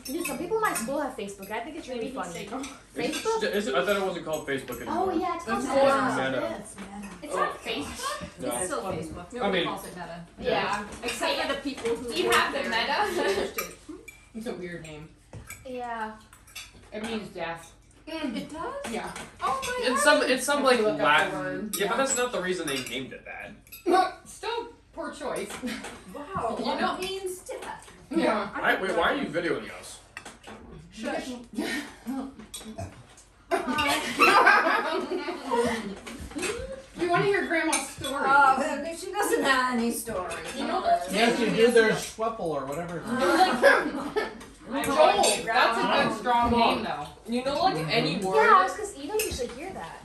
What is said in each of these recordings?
Dude, some people in my school have Facebook. I think it's really funny. Facebook? I thought it wasn't called Facebook anymore. Oh yeah, it's called It's Meta. Meta. It's not Facebook. No. It's still Facebook. I Nobody mean- calls it Meta. Yeah. Except for the people who Do you work have the there. Meta? It's a weird name. Yeah. It means death. It does? Yeah. Oh my It's some Have like to look up the Latin. word. Yeah, but that's not the reson they named it that. Still poor choice. Wow. You know- It means death. Yeah. Wait, why are you videoing us? Shush. You want to hear Grandma's story? She doesn't have any stories. You know Yes, you do. There's Schweppel or whatever. Joel. That's a good strong name though. You know, like any Yeah, word, it's because you don't usually hear that.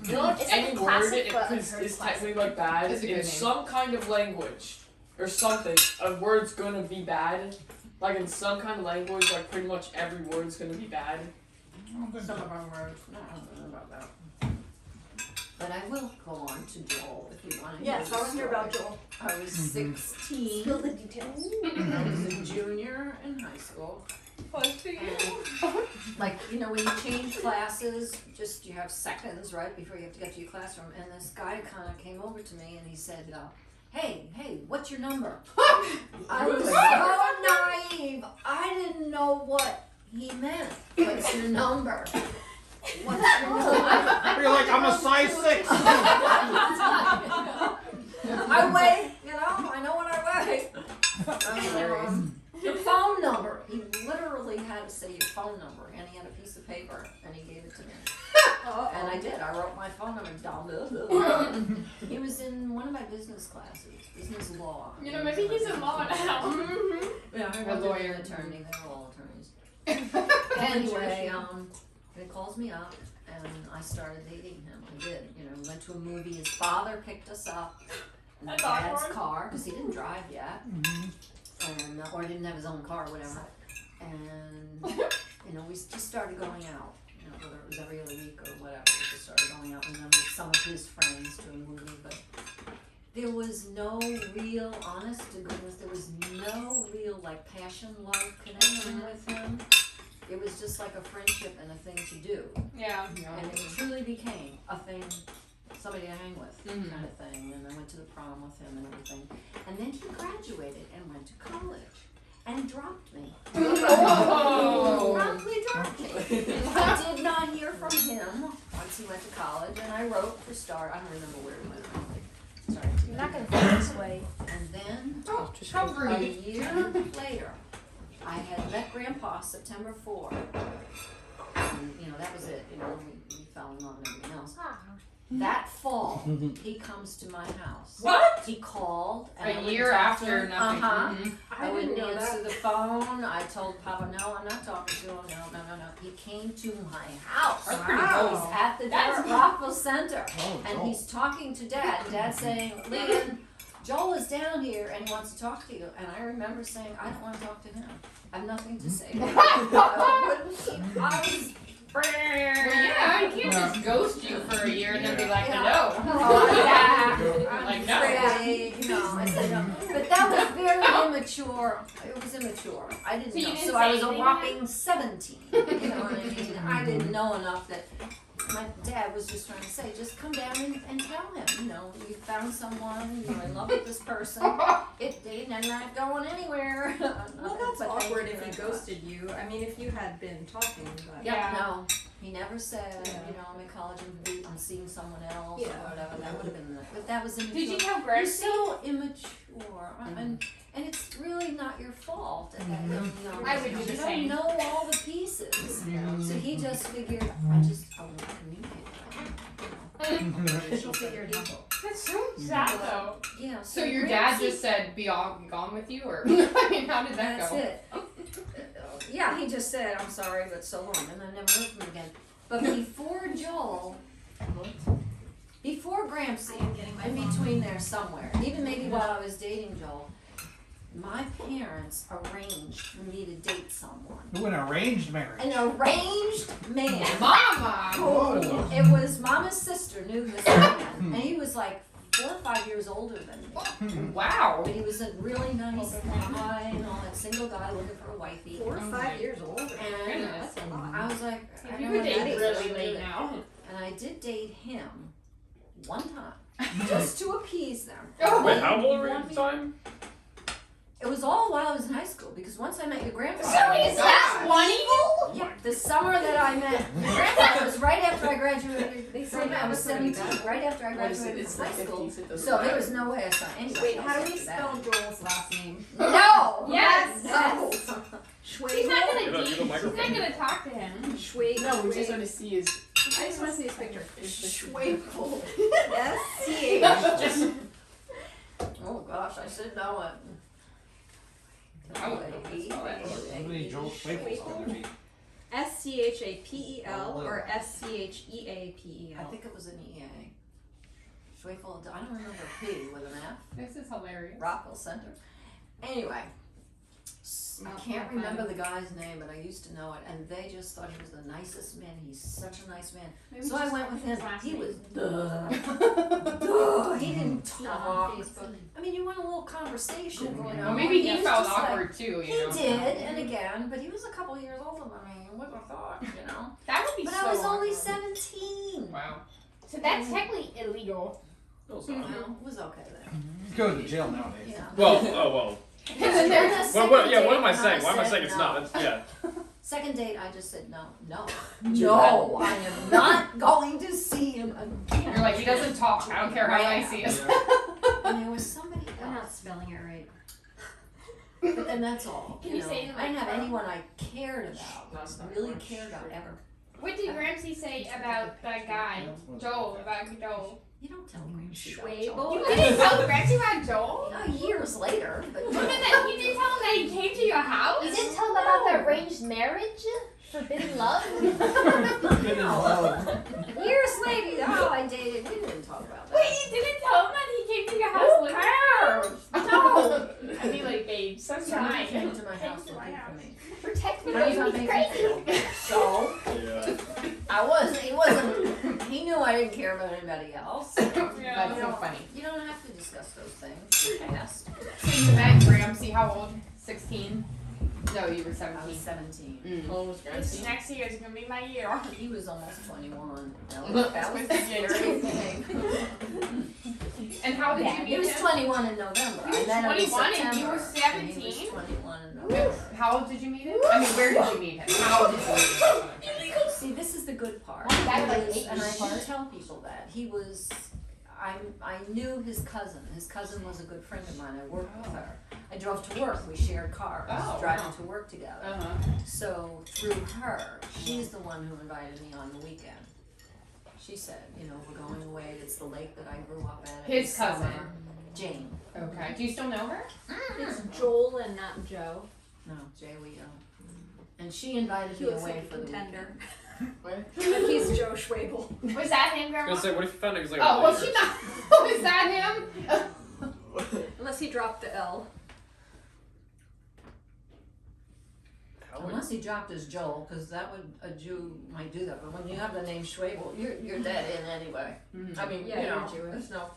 you know, like It's like any a word classic, but is unheard classic. technically like bad It's a good in name. some kind of language or something. A word's gonna be bad. Like in some kind of language, like pretty much every word's gonna be bad. Some of our words. No, I don't know about that. But I will go on to Joel if you want to Yes, hear I the want to hear about story. Joel. I was 16. Spill the details. I was a junior in high school. And, like, you know, when you change classes, just you have seconds, right, before you have to get to your classroom. And this guy kind of came over to me and he said, hey, what's your number? I was so naive. I didn't know what he meant. What's your number? What's your number? You're like, I'm a size 6. I weigh, I know what I weigh. Your phone number. He literally had to say your phone number, and he had a piece of paper, and he gave it to me. And I did. I wrote my phone number down. He was in one of my business classes, business law. You know, maybe he's in law now. Yeah, I A was lawyer. an attorney. They're all attorneys. Anyway, he calls me up, and I started dating him. I did. We went to a movie. His father picked us up in That's Dad's awkward. car because he didn't drive yet, and or didn't have his own car, whatever. And we just started going out. Whether it was every other week or whatever, we just started going out, and then with some of his friends to a movie. But there was no real, honest to goodness, there was no real like passion, love connection with him. It was just like a friendship and a thing to do. Yeah. And it truly became a thing, somebody to hang with kind of thing. And I went to the prom with him and everything. And then he graduated and went to college and dropped me. Oh. Promptly dropped me. I did not hear from him once he went to college. And I wrote for Star. I don't remember where he went. Sorry. You're not gonna feel this way. And then How a rude. year later, I had met Grandpa September 4. And, that was it. We fell in love and everything else. That fall, he comes to my house. What? He called. And I A wouldn't year talk to after him. nothing. Uh-huh. Mhm. I wouldn't answer the phone. I told Papa, no, I'm not talking to him. No. He came to my house. That's pretty He's cool. at the That's door at Rockville Center. Oh, And Joel. he's talking to Dad. And Dad's saying, Leon, Joel is down here and he wants to talk to you. And I remember saying, I don't want to talk to him. I have nothing to say. I was Well, yeah, you can't just ghost you for a year and then be like, Yeah. hello. Oh, yeah. I'm Like, no. I said no. But that was very immature. It was immature. I didn't So you know. didn't So I say was a anything whopping 17. You know what I mean? I didn't know enough that my dad was just trying to say, just come down and tell him, you found someone, you're in love with this person. They're not going anywhere. Well, that's But thank awkward you if he very much. ghosted you. I mean, if you had been talking, but Yeah, no, he never said, Yeah. I'm in college and seeing someone else Yeah. or whatever. That would have been, but that was immature. Did you tell You're Gracie? so immature, and it's really not your fault. I would do the you same. don't know all the pieces. So he just figured, I won't communicate with she figured it out. That's so sad though. Yeah. So your dad Gracie- just said, be all gone with you? Or, I mean, how did that That's go? it. Yeah, he just said, I'm sorry, but so long, and I never heard from him again. But before Joel, before Grampsy, in between there somewhere, even maybe while I was dating Joel, my parents arranged for me to date someone. Ooh, an arranged marriage. An arranged man. Mama! Whoa. It was Mama's sister knew this man, and he was like 4 or 5 years older than me. Wow. But he was a really nice guy, you know, that single guy looking for a wifey. 4 or 5 years older. And That's a lot. I was like, I You know would what date that is. really late now. And I did date him one time, just to appease them. Wait, how old were you Want at me- the time? It was all while I was in high school, because once I met your grandfather. So is that funny? Yeah, the summer that I met your grandfather was right after I graduated. They From, say I was that was 17, right after I graduated It's from the high school. 50s, it doesn't So there matter. was no way I saw anybody. Wait, how else do we after that. spell Joel's last name? No! Yes. No! She's Schwabel? not Give gonna a date. She's not microphone. gonna talk to him. Schwabel. No, we just want to see his. I just want to see his picture. Schwabel. S-C-H. Oh gosh, I should know it. I wouldn't know how to spell it. How many Joel Schwabels can there be? S-C-H-A-P-E-L or S-C-H-E-A-P-E-L? I think it was an EA. Schwabel, I don't remember P with an F. This is hilarious. Rockville Center. Anyway, I Oh, can't funny. remember the guy's name, but I used to know it, and they just thought he was the nicest man. He's such a nice man. Maybe So I just went with his him. last He name. was duh. He didn't Not talk. on Facebook. I mean, you want a little conversation, you know. Well, maybe he was felt just like- awkward too. He You know. did, and again, but he was a couple years older than me. What I thought, you know. That would be But so. I was only awkward. 17. Wow. So that's technically illegal. No, it's You not. know, it was okay then. You go to jail nowadays. Yeah. Well, oh well. And then the Well, second what, yeah, date, what am I and saying? Why am I said saying it's no. not? That's, yeah. Second date, I just said no, no, I am not going to see him again. You're like, he doesn't talk. I don't care how nice he is. And there was somebody I'm not else, spelling it right. but then that's all. Can you know. say it in I didn't have microphone? anyone I cared about, That's not really much. cared about ever. What did Ramsey say about that guy, Joel? About Joel? You don't tell Gramsci about Schwabel? Joel. You didn't tell Ramsey about Joel? Years later, but Look at that! You didn't tell him that he came to your house. You didn't tell him about the arranged marriage? Forbidden love? years later, oh, I dated. We didn't talk about that. Wait, you didn't tell him that he came to your house looking for you? No. I'd be like, babe, so Somebody nice. came to my house looking for me. Protect me, How does that baby. make you Crazy. feel? So. Yeah. I wasn't, he wasn't, he knew I didn't care about anybody else. Yeah. That's so funny. You don't have to discuss those things in the past. So you met Ramsey, how old? 16? No, you were I 17. was 17. Mm. Oh, was This Grancy? next year is gonna be my year. He was almost 21. That was the scary thing. And how did you He meet was him? 21 in November. He was I met him in 21 and you were September, and he 17? was 21 in November. How old did you meet him? I mean, where did you meet him? How did you meet him? See, this is the good part. One guy like He was- 8 and I years do apart. tell people that. He was, I knew his cousin. His cousin was a good friend of mine. I worked with her. I drove to work. We shared cars, Oh, driving wow. to work together. Uh-huh. So through her, she's the one who invited me on the weekend. She said, you know, we're going away. It's the lake that I grew up at. in His the cousin. summer. Jane. Okay. Do you still know her? It's Joel and not Joe. No, Jay we don't. And she invited He me looks away like a for the contender. Where? But he's Joe Schwabel. Was that him, I Grandma? was gonna say, what if you found it was like a Oh, well, later? she not. Was that him? Unless he dropped the L. How would- Unless he dropped his Joel, because that would, a Jew might do that. But when you have the name Schwabel, you're dead in anyway. I mean, Yeah, you know, you're Jewish. there's no.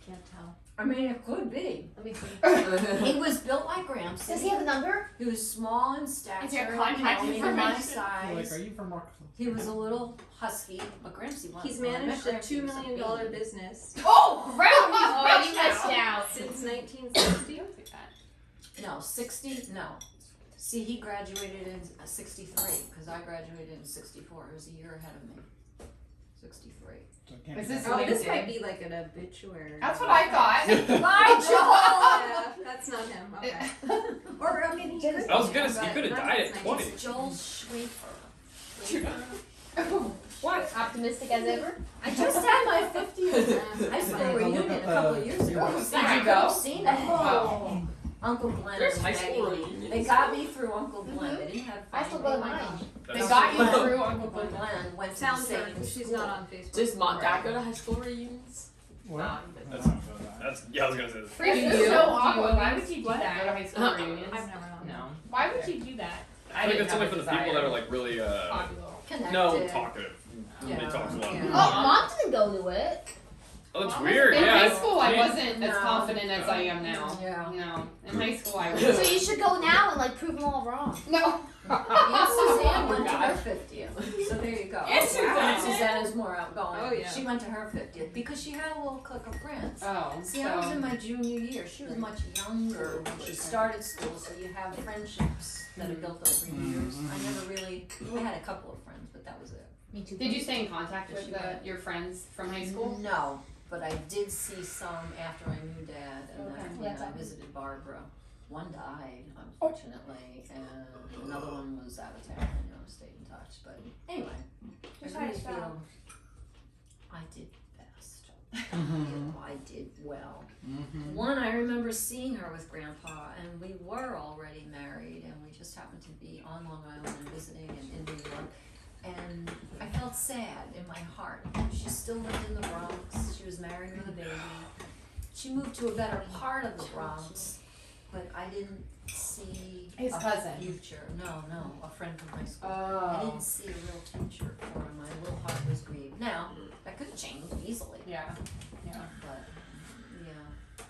Can't tell. I mean, it could be. Let me see. He was built like Gramsci. Does he have a number? He was small in stature. Is your and contact only my information? Like, size. are you from Rockville? He was a little husky, but Gramsci was. He's When I met managed a Gramsci, he $2 was a million baby. business Oh, Grandma! Oh, you missed out. since 1960. No, 60, no. See, he graduated in 63, because I graduated in 64. He was a year ahead of me. 63. So it can't Is be this that. Oh, this LinkedIn? might be like an obituary. That's what I thought. Bye, Joel! Yeah, that's not him. Okay. Or I mean, he could I was be, gonna say, but you could have not died since at 20. It's Joel Schwafer. What? Optimistic as ever? I just had my 50th high school reunion a couple of years ago. Did I you could go? have seen it. Oh. Uncle Glenn There's and high school Maggie. reunions. They got me through Uncle Glenn. They didn't have I still go to fun. mine. They That's- got you Uncle through Uncle Uncle Glenn. Glenn went to the Sounds same like she's school. not on Facebook. Does Dad go to high school reunions? What? Nah, That's, that's, yeah, I was gonna say this. This is so awkward. Why would you do that? Go to high school reunions? I've never known. No. Why would you do that? I think it's only for the people that are like really, Popular. Connected. no, talkative. Yeah. They talk a lot. Yeah. Oh, Mom didn't go to it. Oh, that's Well, weird. In Yeah. high school, I me- wasn't as No. confident as I am now. Yeah. No, in high school, I was. So you should go now and like prove them all wrong. No. Yeah, Suzanne went to God. her 50th, so there you go. And Suzanne. Suzanne is more outgoing. Oh, yeah. She went to her 50th because she had a little clique of friends. Oh, See, I was in my junior year. She was much younger when she started school, so you have friendships that are built over years. I never really, I had a couple of friends, but that was it. Me too. Did you stay in contact with your friends from high school? No, but I did see some after I knew Dad, and Okay. then That's I awesome. visited Barbara. One died, unfortunately, and another one was out of town. Stayed in touch. But anyway, I really feel I did best. I did well. One, I remember seeing her with Grandpa, and we were already married, and we just happened to be on Long Island and visiting and in New York. And I felt sad in my heart. She still lived in the Bronx. She was married with a baby. She moved to a better part of the Bronx, but I didn't see His a cousin. future. No, a friend from high school. I Oh. didn't see a real future for her. My little heart was grieved. Now, that could change easily, Yeah. Yeah. but yeah.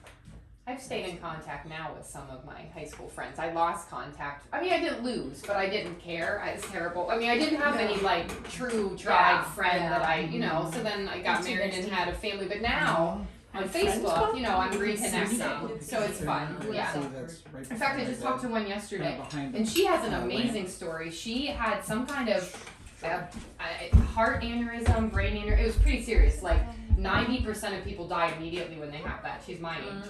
I've stayed in contact now with some of my high school friends. I lost contact. I mean, I didn't lose, but I didn't care. It's terrible. I mean, I didn't have any like true tried friend that I, so then I got married and had a family. But now on Facebook, I'm reconnecting, so it's fun. Yeah. In fact, I just talked to one yesterday, and she has an amazing story. She had some kind of heart aneurysm, brain aneurysm. It was pretty serious. Like 90% of people die immediately when they have that. She's my age.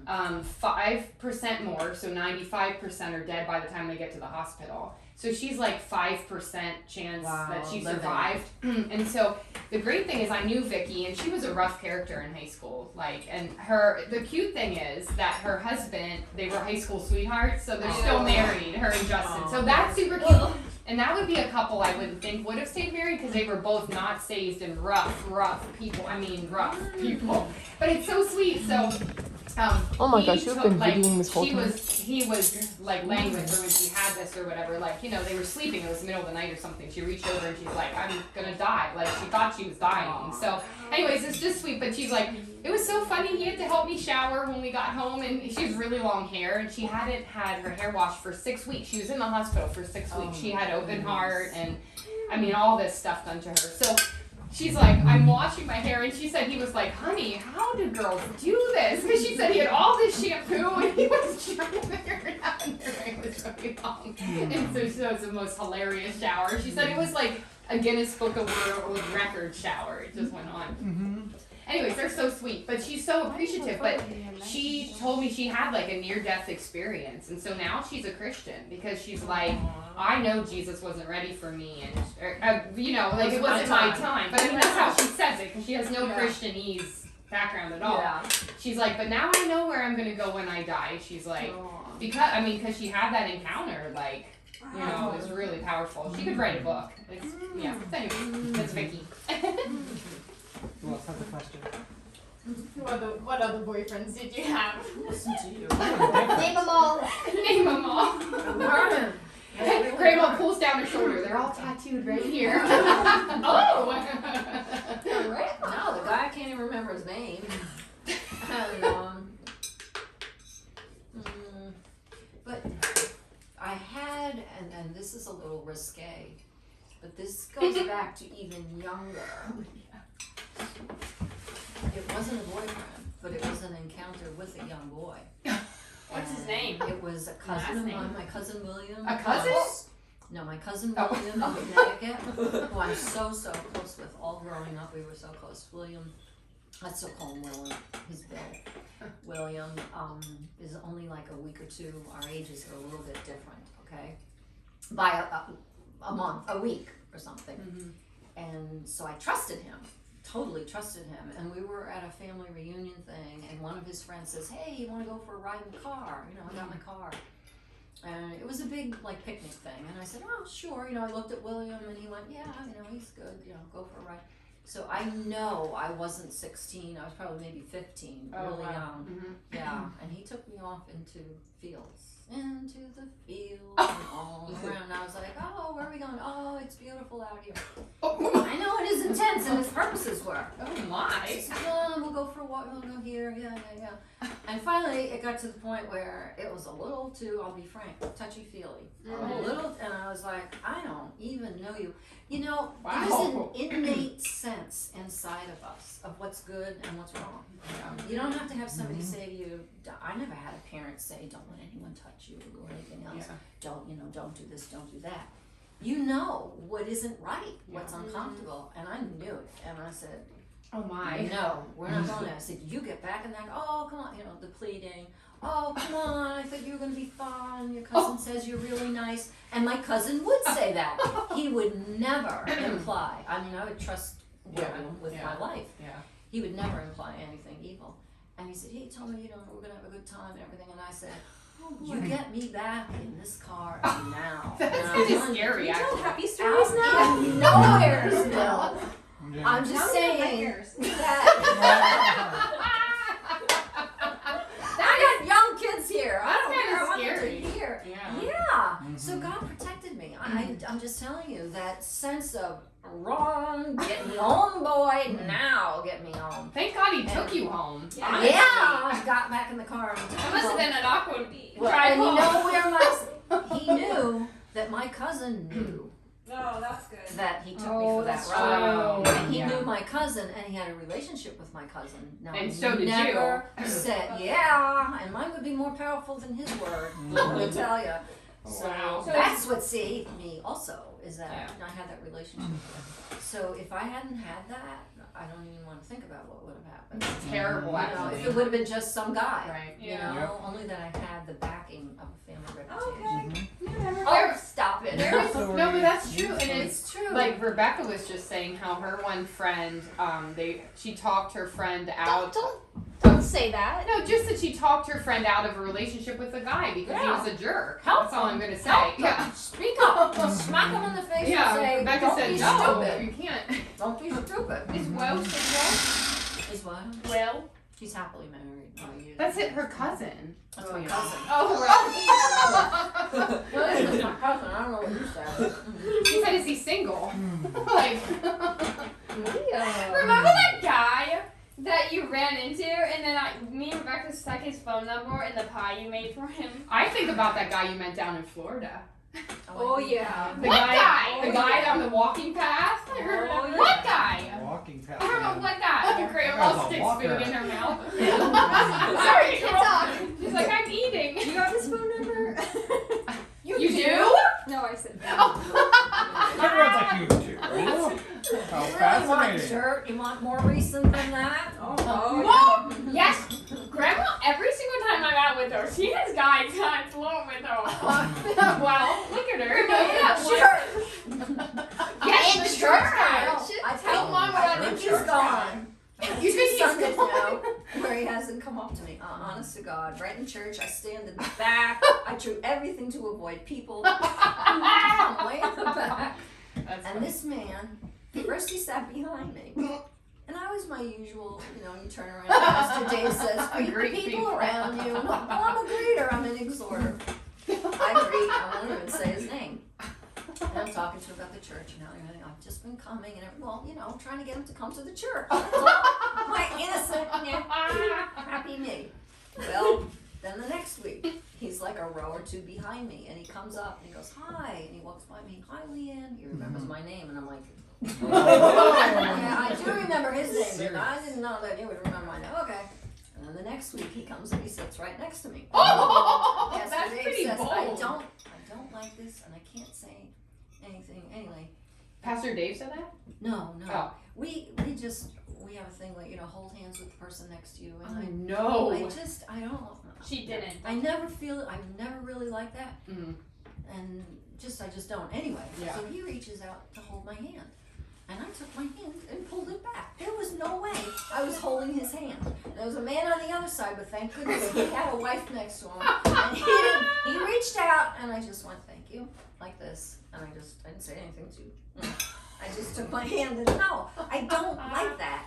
5% more, so 95% are dead by the time they get to the hospital. So she's like 5% chance that she living. survived. And so the great thing is I knew Vicky, and she was a rough character in high school. And the cute thing is that her husband, they were high school sweethearts, so they're still married, her and Justin. So that's super cute. And that would be a couple I wouldn't think would have stayed married because they were both not saved and rough people. I mean, rough people. But it's so sweet. So, Oh my he gosh, you've took, been like, videoing this whole time. he was like laying with her when she had this or whatever. Like, they were sleeping. It was the middle of the night or something. She reached over and she's like, I'm gonna die. Like, she thought she was dying. So, anyways, it's just sweet. But she's like, it was so funny. He had to help me shower when we got home, and she has really long hair, and she hadn't had her hair washed for 6 weeks. She was in the hospital for 6 weeks. She had open heart, and I mean, all this stuff done to her. So she's like, I'm washing my hair, and she said he was like, honey, how do girls do this? Because she said he had all this shampoo, and he was trying to figure it out, and her hair was really long. And so she was the most hilarious shower. She said it was like a Guinness Book of World Record shower. It just went on. Anyways, they're so sweet, but she's so appreciative. But she told me she had like a near-death experience, and so now she's a Christian because she's like, I know Jesus wasn't ready for me, and like it wasn't my time. But I mean, that's how she says it because she has no Christianese background at all. Yeah. She's like, but now I know where I'm gonna go when I die. She's like, because she had that encounter, like. It was really powerful. She could write a book. It's, yeah. So anyway, that's Vicky. Who else has a question? What other boyfriends did you have? Listen to you. Name them all. Name them all. Herman. Grandma pulls down her shoulder. They're all tattooed right here. Oh! No, the guy can't even remember his name. And, but I had, and this is a little risque, but this goes back to even younger. It wasn't a boyfriend, but it was an encounter with a young boy. What's his And name? It was a cousin of mine, my cousin William. A cousin? No, my cousin William in Connecticut, who I'm so close with. All growing up, we were so close. William, I still call him William. He's Bill. William is only like a week or two. Our ages are a little bit different, okay? By a month, a week or something. And so I trusted him. Totally trusted him, and we were at a family reunion thing, and one of his friends says, hey, you want to go for a ride in the car? I got my car. And it was a big, like, picnic thing, and I said, oh, sure. I looked at William, and he went, yeah, he's good, go for a ride. So I know I wasn't 16, I was probably maybe 15, really young. Yeah, and he took me off into the fields, and all around. I was like, oh, where are we going? Oh, it's beautiful out here. I know it his intents and his purposes were. Oh I my. said, we'll go for a walk, we'll go here, yeah. And finally, it got to the point where it was a little too, I'll be frank, touchy-feely. A little, and I was like, I don't even know you. You know, Wow. there's an innate sense inside of us of what's good and what's wrong. You don't have to have somebody say to you, I never had a parent say, don't let anyone touch you or anything else. Yeah. Don't do this, don't do that. You know what isn't right, what's uncomfortable, and I knew it. And I said, Oh my. no, we're not going there. I said, you get back in there. Oh, come on, the pleading. Oh, come on, I thought you were going to be fun. Your cousin says you're really nice. And my cousin would say that. He would never imply. I mean, I would trust women with my life. Yeah. He would never imply anything evil. And he said, he told me, we're going to have a good time and everything. And I said, you get me back in this car now. That's And kind I'm of scary, You tell actually. happy stories now? out nowhere still. Yeah. I'm Now just we have saying nightmares. that I got young kids here. I don't That's care. I want kinda them to scary. hear. Yeah. So God protected me. I'm just telling you that sense of wrong, get me home, boy. Now get me home. Thank God he took you home. Yeah. Honestly. Yeah, I got back in the car. And It must have been an awkward Well, drive and you home. know where my he knew that my cousin knew Oh, that's good. that he took me Oh, for that that's ride. true. And he Yeah. knew my cousin, and he had a relationship with my cousin. Now, And he so did never you. said, yeah, and mine would be more powerful than his word, let me tell you. So Wow. that's what saved me also, is that Yeah. I had that relationship with him. So if I hadn't had that, I don't even want to think about what would have happened. Terrible, You know, actually. if it would have been just some guy, Right. you Yeah. know, only that I had the backing of a family reputation. Okay. Oh, stop it. There is, no, but that's true, and It's true. like Rebecca was just saying how her one friend, she talked her friend out. Don't say that. No, just that she talked her friend out of a relationship with a guy because he Yeah. was a jerk. Help That's all I'm gonna say. Help them. Yeah. Speak up. Smack him in the face Yeah, and say, Rebecca don't said be no, stupid. you can't. Don't be stupid. Is Welsh Is what? Will? She's happily married. No, you- That's it, her cousin. That's my cousin. Oh, Well, this is my cousin. I don't know what you said. she said, is he single? Like, Remember that guy that you ran into, and then me and Rebecca stuck his phone number in the pie you made for him? I think about that guy you met down in Florida. Oh, yeah. The What guy? guy? The guy on the walking path? Oh, yeah. What guy? Walking path. I don't know what guy. The That grandma guy's a sticks walker. food in her mouth. Sorry, can't talk. She's like, I'm eating. You got his phone number? You do? No, I said Everyone's like you do. How You really want fascinating. dirt? You want more recent than that? Oh, Well, yes, Grandma, every single time I'm out with her, she has guys on float with her. Well, look at her. Yeah, sure. Yes, in the church church. now. I tell Tell Mom I we're on think the he's church gone. You think he's Sundays gone? now where he hasn't come up to me. Honest to God, right in church, I stand in the back. I do everything to avoid people. I'm way in the back. That's And funny. this man, first he sat behind me. And I was my usual, you turn around. Pastor Dave says, greet the Greet people people. around you. And I'm a greeter. I'm an exhorter. I greet. I won't even say his name. And I'm talking to him about the church and everything. I've just been coming and trying to get him to come to the church. My innocent, happy me. Well, then the next week, he's like a row or two behind me, and he comes up and he goes, hi, and he walks by me, hi, Leanne. He remembers my name, and I'm like, yeah, I do remember his name, but I didn't know that he would remember my name. Okay. And then the next week, he comes and he sits right next to me. Oh, Pastor that's Dave pretty says, bold. I don't like this, and I can't say anything. Anyway, Pastor Dave said that? no. Oh. We have a thing like, hold hands with the person next to you, and Oh, no. I don't. She didn't. I never feel it. I've never really liked that, Mm. and I just don't. Anyway, Yeah. so he reaches out to hold my hand, and I took my hand and pulled it back. There was no way I was holding his hand. There was a man on the other side, but thank goodness he had a wife next to him, and he reached out, and I just went, thank you, like this, and I didn't say anything to you. I just took my hand and no, I don't like that.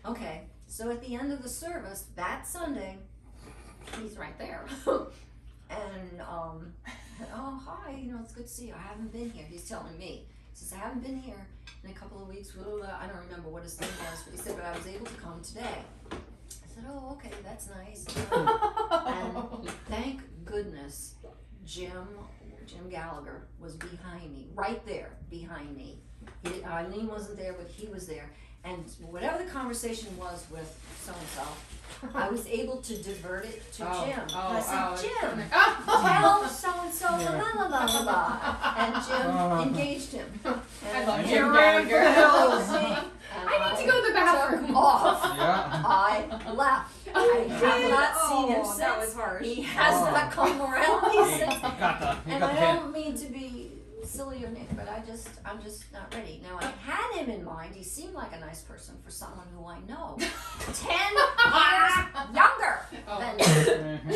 Okay, so at the end of the service that Sunday, he's right there. And, oh, hi, it's good to see you. I haven't been here. He's telling me. He says, I haven't been here in a couple of weeks, blah, blah, blah. I don't remember what his thing was, but he said, but I was able to come today. I said, oh, okay, that's nice. And thank goodness Jim Gallagher was behind me, right there behind me. Eileen wasn't there, but he was there. And whatever the conversation was with so-and-so, I was able to divert it to Jim. I said, Jim, tell so-and-so blah, blah, blah, blah, blah. And Jim engaged him. And I love here Jim I Gallagher. go. I need to go to the bathroom. Took off. Yeah. I left. I have not seen him since. That was harsh. He has not come around He since. got the And I hint. don't mean to be silly or Nick, but I'm just not ready. Now I had him in mind. He seemed like a nice person for someone who I know 10 years younger than me.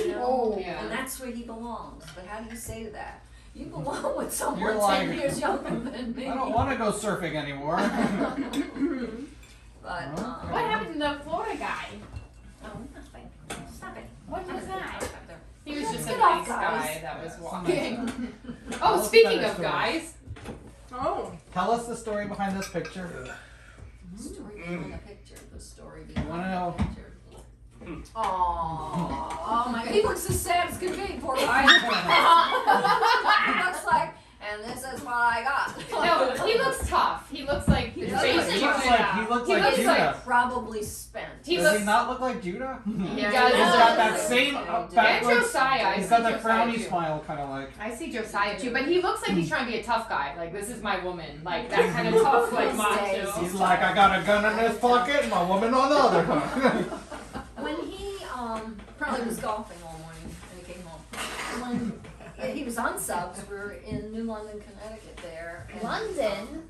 You know? Oh, yeah. And that's where he belongs. But how do you say to that? You belong with someone You're 10 like, years younger than me. I don't want to go surfing anymore. But What happened to the Florida guy? oh, nothing. Stop it. What was that? There. He was Let's just a get off, nice guys. guy that was Yeah, walking. Tell Oh, us speaking better of stories. guys, Oh. Tell us the story behind this picture. The story behind the picture. The story behind Wanna know? the picture. Oh my God. He looks as sad as can be, poor guy. He looks like, and this is what I got. no, he looks tough. He looks like his does face look is He tough. looks going like out. he looks He like looks Judah. like- Probably spent. He Does looks. he not look like Judah? He Yeah, does. he He's does. got that same And backwards. Josiah, I He's see got that Josiah frowny too. smile, kind of like. I see Josiah too, but he looks like he's trying to be a tough guy. Like, this is my woman. Like, that kind of tough, like, These macho. days. He's like, I got a gun in this pocket and my woman on the other. When he probably was golfing all morning when he came home. When he was on subs, we were in New London, Connecticut there. and, London.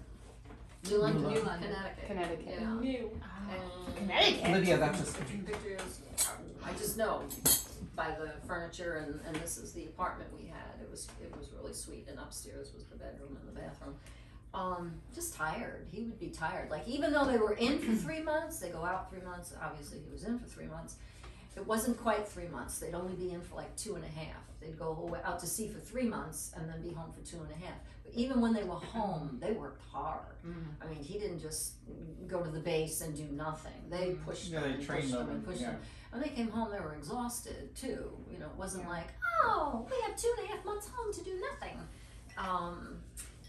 New London, New Connecticut. Connecticut. Yeah. New. And Connecticut. Lydia, that's just. taking pictures. I just know by the furniture and this is the apartment we had. It was really sweet, and upstairs was the bedroom and the bathroom. Just tired. He would be tired. Like, even though they were in for 3 months, they go out 3 months. Obviously, he was in for 3 months. It wasn't quite 3 months. They'd only be in for like 2.5. They'd go away, out to sea for 3 months and then be home for 2.5. But even when they were home, they worked hard. I mean, he didn't just go to the base and do nothing. They pushed Yeah, them they and trained pushed them them. and pushed Yeah. them. When they came home, they were exhausted too. You know, it wasn't like, oh, we have 2.5 months home to do nothing.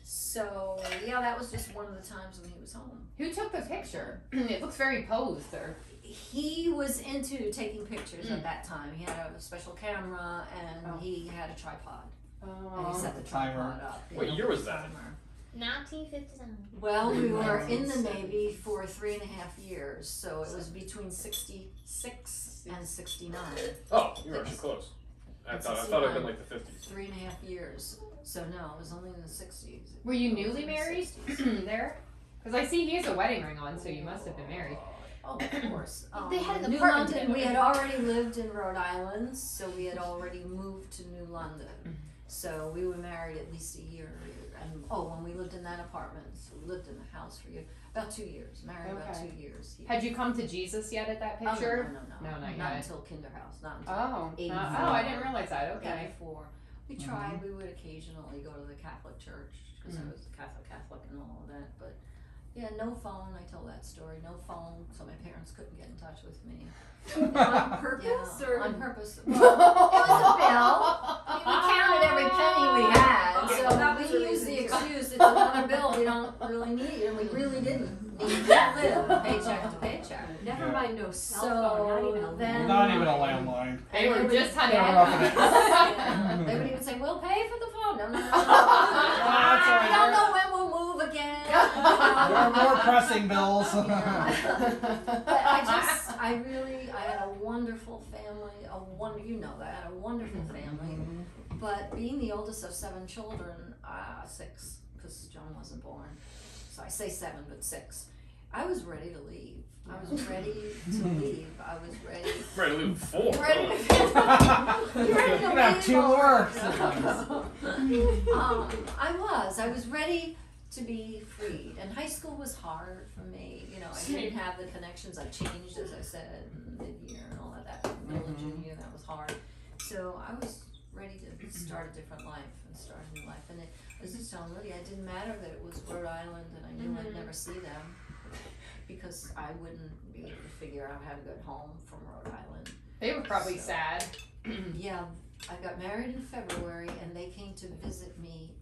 So yeah, that was just one of the times when he was home. Who took the picture? It looks very posed. Or He was into taking pictures at that time. He had a special camera and he had a tripod. And he set the Timer. tripod up. What year was that? Timer. 1957. Well, we were in the Navy for 3.5 years, so it was between 66 and 69. Oh, you were actually close. I It's thought a it'd been C9. like the 50s. 3.5 years. So no, it was only in the 60s. were you It was newly in the married 60s. there? Because I see he has a wedding ring on, so you must have been married. Oh, of course. They had an New apartment London, we together. had already lived in Rhode Island, so we had already moved to New London. So we were married at least a year. And when we lived in that apartment, so we lived in the house for about 2 years. Married about Okay. 2 years. Yeah. Had you come to Jesus yet at that Oh, picture? no, No, not not yet. until Kinderhouse. Not until Oh, 84. I didn't realize that. Okay. 84. We tried. We would occasionally go to the Catholic church because I was a Catholic and all of that. But yeah, no phone. I tell that story. No phone, so my parents couldn't get in touch with me. On purpose Yeah, or on purpose. Well, it was a bill. We counted every penny we had, Okay, so well, that was we the used the reason. excuse it's another bill we don't really need, and we really didn't need to live paycheck to paycheck. never Yeah. mind no cell phone, not even a then- Not even a landline. They were just They were hunting. roughing it. Yeah, they would even say, "We'll pay for the phone." No, no, no. that's all We don't right. know when we'll move again. There are more pressing bills. But I had a wonderful family, you know that, I had a wonderful family. But being the oldest of 7 children, 6, because John wasn't born, so I say 7, but 6. I was ready to leave. I was ready to leave. I was ready. Ready to leave 4. Ready Oh. to, You ready to have leave 2 all more that. I was ready to be freed. And high school was hard for me. You know, I didn't have the connections. I changed, as I said, mid-year and all of that. Middle and junior, that was hard. So I was ready to start a different life and start a new life. And was just telling Lydia, it didn't matter that it was Rhode Island and I knew I'd never see them because I wouldn't be able to figure out how to get home from Rhode Island. They were probably So- sad. Yeah, I got married in February and they came to visit me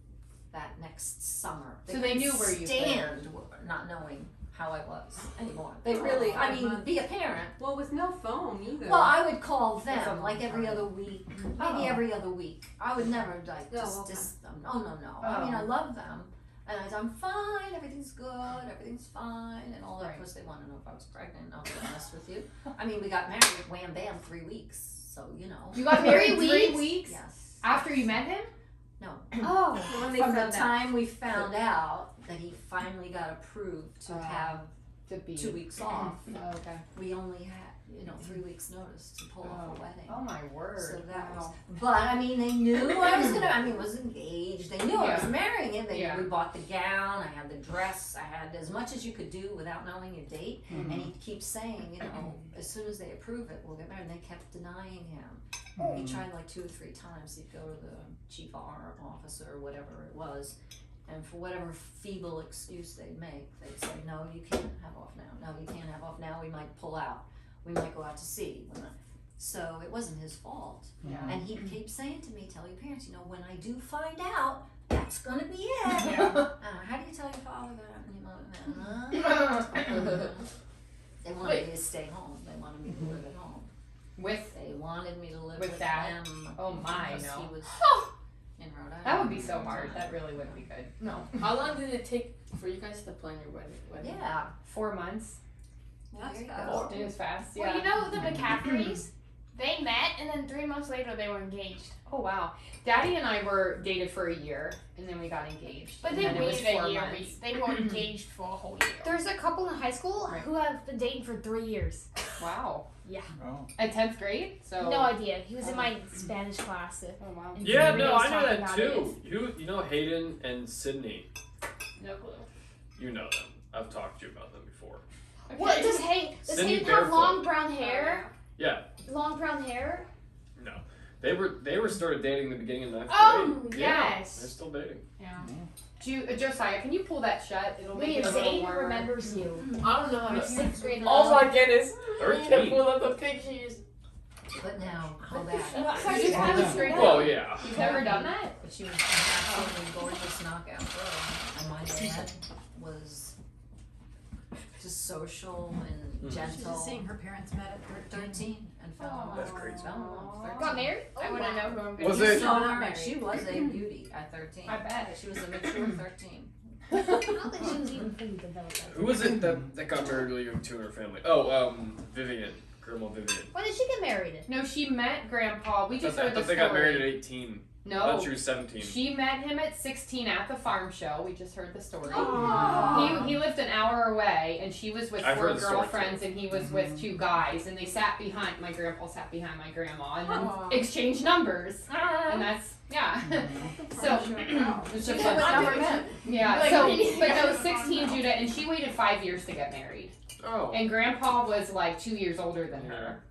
that next summer. So they knew where you stand not knowing how I was anymore. They really, I mean, be a parent. Well, with no phone either. Well, I would call That's a them long like every time. other week, maybe Oh. every other week. I would never like Oh, just okay. diss them. Oh no. I mean, I love them, and I'm fine. Everything's good. Everything's fine, and all that. Right. Of course, they want to know if I was pregnant. I'll be honest with you. I mean, we got married, wham bam, 3 weeks. So you know. You got married 3 3 weeks Yes. after you met him? No. Oh. When they From the found out. time we found out that he finally got approved to have To be 2 weeks off, Oh, okay. we only had 3 weeks notice to pull off a wedding. Oh my word. So that was, Wow. but I mean, they knew I was was engaged. They knew I was Yeah. marrying him. Yeah. We bought the gown. I had the dress. I had as much as you could do without knowing your date. Mm-hmm. And he keeps saying, as soon as they approve it, we'll get married. And they kept denying him. He tried like 2 or 3 times. He'd go to the chief officer or whatever it was. And for whatever feeble excuse they'd make, they'd say, no, you can't have off now. No, you can't have off now. We might pull out. We might go out to sea. So it wasn't his fault. Yeah. And he keeps saying to me, tell your parents, when I do find out, that's gonna be it. Yeah. How do you tell your father that and your mother that? They wanted me to stay home. They wanted me to live at home. With They wanted me to live With with Dad? them. Oh my, because no. He was in Rhode Island. That would be so hard. That really wouldn't be good. No. How long did it take for you guys to plan your wedding? Yeah. 4 months. There you fast. go. It was fast. Well, Yeah. you know the McCaffreys? They met and then 3 months later they were engaged. Oh wow. Daddy and I were dated for a year and then we got engaged. But and they then it was waited 4 a year. months. They were engaged for a whole year. There's a couple in high school Right. who have been dating for 3 years. Wow. Oh. At 10th grade? So No idea. He was in my Spanish class. Oh wow. and Yeah, somebody no, was I know talking that about too. You know Hayden and Sydney. No clue. You know them. I've talked to you about them before. it. What does Hayden Cindy have Barefoot. long brown hair? Yeah. Long brown hair? No. They were started dating in the beginning of 9th Oh, grade. Yeah, yes. they're still dating. Josiah, can you pull that shut? It'll make Wait, it a little Zane warmer. remembers you. I don't know how Like to. 6th grade. Oh my goodness! I need to 13. pull up the pictures. But now, hold that. You just have a straight Well, yeah. You've never done that? But she was an absolutely gorgeous knockout girl. And my dad was just social and She was just gentle. saying her parents met at 13 and fell in love. That's crazy. Fell in love at 13. Got married? I wouldn't know who I'm going Was to it- No, not married. She was a beauty at 13. I bet. She was a mature 13. I don't think she was even fully developed. Who was it that got married really young too in her family? Oh, Vivian. Grandma Vivian. When did she get married? No, she met Grandpa. We I just thought heard the they story. got married at 18. I No. thought she was 17. She met him at 16 at the farm show. We just heard the story. Oh. He lived an hour away, and she was with I've 4 heard the story, girlfriends, and he was with 2 guys, and they sat behind. My grandpa sat behind my grandma, and then Aw. exchanged numbers, and that's yeah. So it's just fun. Yeah. Like, So, really? but no, 16 Judah, and she waited 5 years to get married, Oh. and Grandpa was like 2 years older than her.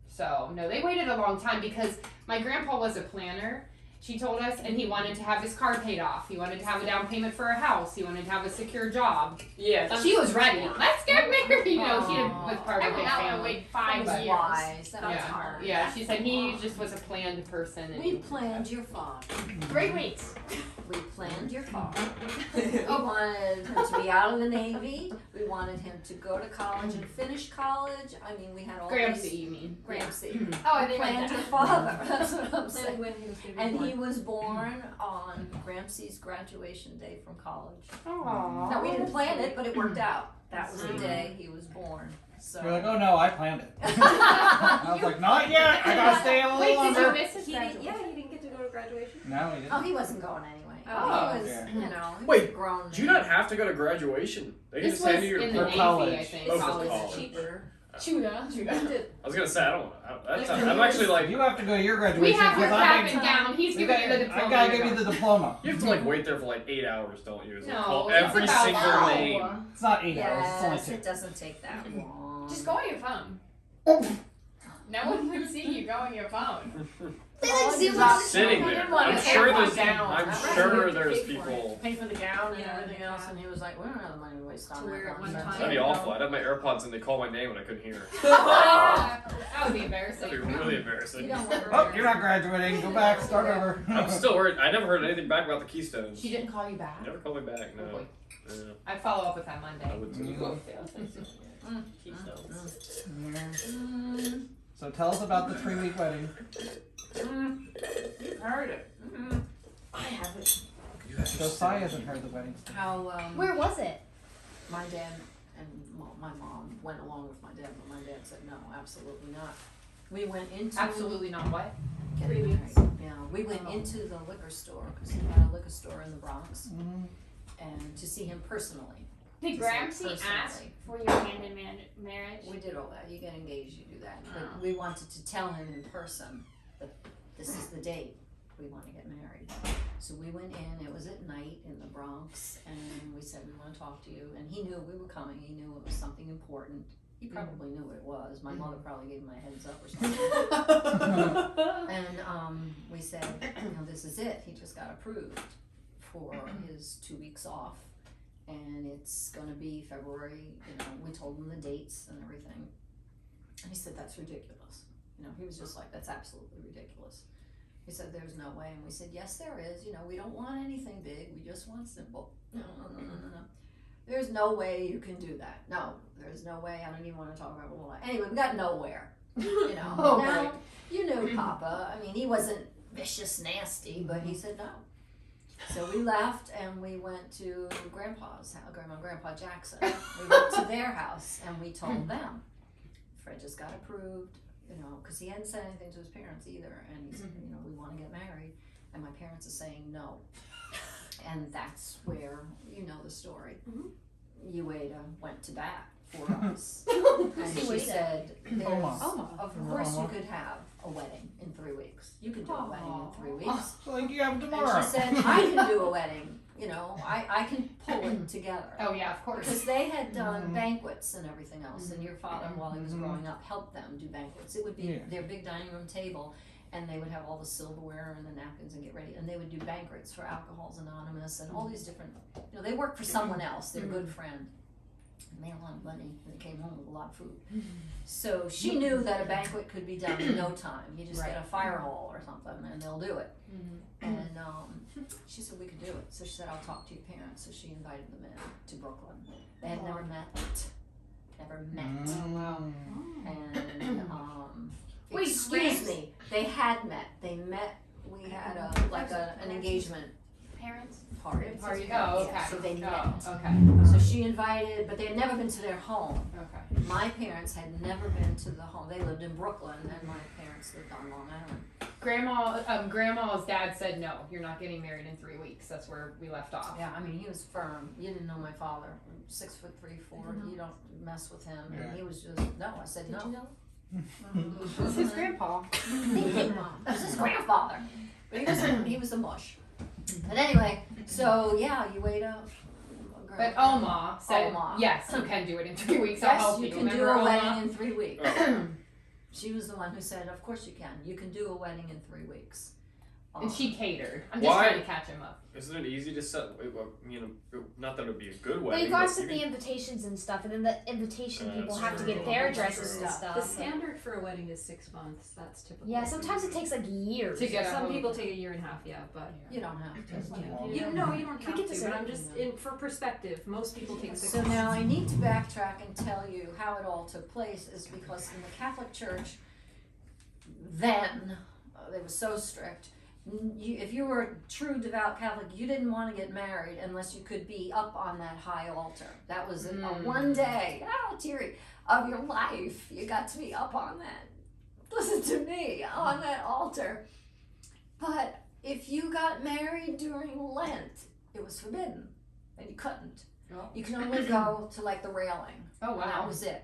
So no, they waited a long time because my grandpa was a planner. She told us, and he wanted to have his car paid off. He wanted to have a down payment for a house. He wanted to have a secure job. Yeah. She was ready. Let's get married. You know, she was part I of a went big out and family. waited 5 That was years. wise. That was Yeah, hard. yeah. She said he just was a planned person. And We planned your father. 3 weeks. We planned your father. We wanted him to be out of the Navy. We wanted him to go to college and finish college. I mean, we had all Gramsci, these. you mean? Gramsci. Oh, I didn't Planned know your that. father. That's what I'm And saying. when he was going to be And born. he was born on Gramsci's graduation day from college. Aww. No, we didn't plan it, but it worked out. That was the day he was born. So. You're like, oh no, I planned it. I was like, not yet. I gotta stay a little Wait, did you longer. miss his He didn't, graduation? yeah, he didn't get to go to graduation. No, he didn't. Oh, he wasn't going anyway. Oh. He was, Yeah. you know, he Wait, was grown. Do you not have to go to graduation? They can This just send was you your in the for Navy, college. I think. Oh, for College college. is cheaper. Tuna. I was gonna say I don't. I'm actually like You have to go to your We graduation have your because cap and gown. He's we giving you the gotta- diploma. I gotta You're give you the diploma. you have to like wait there for like 8 hours, don't you? It's like No, call it's every about single an hour. name. It's not 8 hours. Yes, It's only it doesn't take that long. Just go on your phone. No one would see you go on your phone. Sitting there. want I'm to sure pay for there's. the gown. I'm Right. sure there's Pay for it. people. Pay for the gown and Yeah. everything else, and he was like, we don't have the money to waste on To wear that it one nonsense." time. That'd be awful. I'd have my AirPods and they call my name and I couldn't hear. That would be embarrassing. That'd be really You embarrassing. don't want her Oh, to- you're not graduating. Go back. Start over. I'm still worried. I never heard anything back about the Keystones. She didn't call you back. Never called me back. Oh, No. boy. Yeah, I'd follow up with that I Monday. would too. Mm. So tell us about the 3-week wedding. You've heard it. I haven't. Josiah hasn't heard the wedding story. How Where was it? my dad and my mom went along with my dad, but my dad said no, absolutely not. We went into Absolutely not what? getting 3 married. weeks. Yeah, we went Oh. into the liquor store because he had a liquor store in the Bronx, Mhm. and to see him personally. Did To say Gramsci ask personally. for your hand in marriage? We did all that. You get engaged, you do that. Oh. But we wanted to tell him in person that this is the date we want to get married. So we went in. It was at night in the Bronx, and we said we want to talk to you. And he knew we were coming. He knew it was something important. He probably knew what it was. My mother probably gave him a heads up or something. And we said, this is it. He just got approved for his 2 weeks off. And it's gonna be February, we told him the dates and everything. And he said, that's ridiculous. He was just like, that's absolutely ridiculous. He said, there's no way. And we said, yes, there is. We don't want anything big. We just want simple. No. There's no way you can do that. No, there's no way. I don't even want to talk about it. Anyway, we got nowhere. Oh, Now, right. you knew Papa. I mean, he wasn't vicious, nasty, but he said no. So we left and we went to Grandpa's house, Grandma and Grandpa Jackson. We went to their house and we told them. Fred just got approved, because he hadn't said anything to his parents either. And he said, we want to get married. And my parents are saying no. And that's where, the story. Ueda went to bat for us. And she said, Oma. of course you Oma. could have a wedding in 3 weeks. You could do a wedding in 3 weeks. So like you have And tomorrow. she said, I can do a wedding, I can pull it together. Oh yeah, of course. Because they had done banquets and everything else, and your father, while he was growing up, helped them do banquets. It would be Yeah. their big dining room table, and they would have all the silverware and the napkins and get ready, and they would do banquets for Alcoholics Anonymous and all these different, they work for someone else, their good friend. And they had a lot of money, and they came home with a lot of food. So she knew that a banquet could be done in no time. You just get a fire hall or something, and they'll do it. And she said we could do it. So she said, I'll talk to your parents. So she invited them in to Brooklyn. They had never met. And Wait, excuse me, they had met. They met. We had an engagement Parents? party. Oh, okay. Yeah, so they met. Oh, okay. So she invited, but they had never been to their home. Okay. My parents had never been to the home. They lived in Brooklyn, and my parents lived on Long Island. Grandma's dad said no. You're not getting married in 3 weeks. That's where we left off. Yeah, I mean, he was firm. You didn't know my father. 6'3", 4". You don't mess with him. Yeah. And he was just no. I said no. Did you know? This is grandpa. This is his grandfather. But he was a mush. But anyway, so yeah, you wait up. But Oma said Oma. yes, you can do it in 3 weeks. I'll Yes, help you you. can do Remember a Oma? wedding in 3 weeks. Oh. She was the one who said, "Of course you can. You can do a wedding in 3 weeks." And she catered. I'm just Why? trying to catch him up. Isn't it easy to set? Not that it would be a good wedding. They got but us you the can- invitations and stuff, and then the invitation people That's have to true. get their That's addresses true. and stuff. The standard for a wedding is 6 months. That's typical. Yeah, sometimes it takes like years. To get a Some whole- people take a year and a half, yeah, but You don't have to. you don't have get to. this But I'm early, just for perspective. Most people take 6 So months. now I need to backtrack and tell you how it all took place is because in the Catholic Church, then, they were so strict, if you were a true devout Catholic, you didn't want to get married unless you could be up on that high altar. That was a one day, teary, of your life. You got to be up on that. Listen to me, on that altar. But if you got married during Lent, it was forbidden, and you couldn't. You can only go to like the railing. Oh And that wow. was it.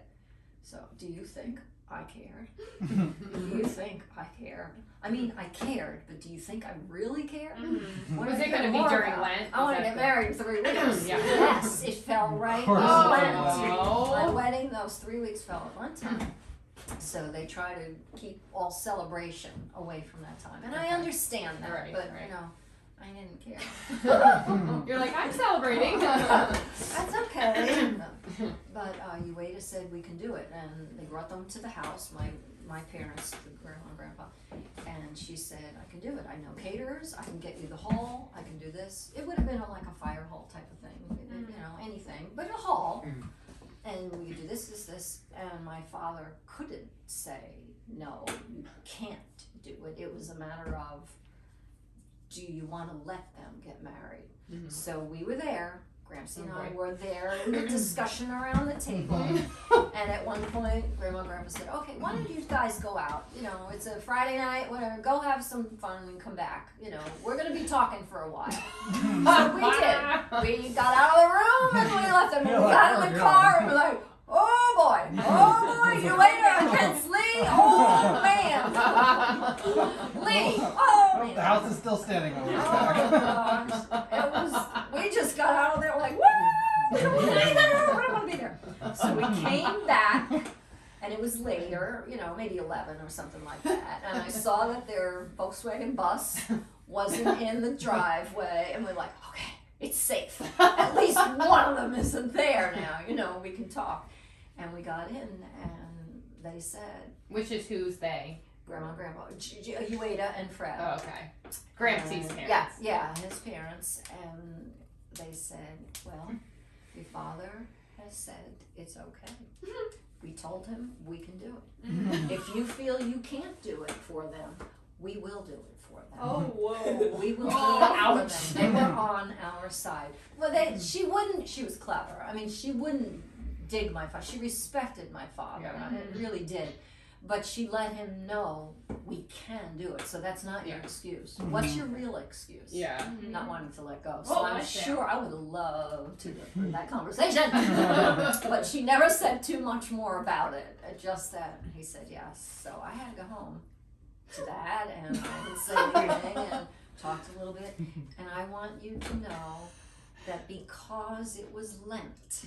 So, do you think I cared? Do you think I cared? I mean, I cared, but do you think I really cared? What Was did I it going to care be more during about? Lent? I want to Was get that married in 3 weeks. Yeah. Yes, it fell right in course. Lent. Oh. My wedding, those 3 weeks fell at Lent time. So they try to keep all celebration away from that time. And I understand that, Right, but right. you know, I didn't care. You're like, I'm celebrating. That's okay. But Ueda said we can do it, and they brought them to the house, my parents, the grandma and grandpa, and she said, I can do it. I know caterers, I can get you the hall, I can do this. It would have been like a fire hall type of thing, you know, anything, but a hall. And we could do this, and my father couldn't say, no, you can't do it. It was a matter of, do you want to let them get married? Mhm. So we were there, Gramsci and I Okay. were there in the discussion around the table. And at one point, Grandma and Grandpa said, okay, why don't you guys go out? You know, it's a Friday night, whatever, go have some fun and come back. You know, we're going to be talking for a while. So we did. We got out of the room and we left them. And we got in the car and we're like, oh boy, you later against Lee, oh man. Lee, oh man. The house is still standing over Oh there. gosh, it was, we just got out of there, we're like, woo, we don't want to be there, we don't want to be there. So we came back, and it was later, you know, maybe 11 or something like that, and I saw that their Volkswagen bus wasn't in the driveway, and we're like, okay, it's safe. At least one of them isn't there now, you know, we can talk. And we got in, and they said, Which is who's they? Grandma, Grandpa, Ueda and Fred. Oh, okay. Gramsci's parents. Yeah, his parents, and they said, well, your father has said it's okay. We told him we can do it. If you feel you can't do it for them, we will do it for them. Oh, whoa. We will do it for them. They were on our side. Well, she was clever. I mean, she wouldn't dig my father. She respected my father. Yeah. I mean, really did. But she let him know we can do it. So that's not your Yeah. excuse. What's your real excuse? Yeah. Not wanting to let go. So Oh, I'm what's that? sure I would love to have that conversation. But she never said too much more about it. Just that he said yes. So I had to go home to that, and I didn't say anything and talked a little bit. And I want you to know that because it was Lent,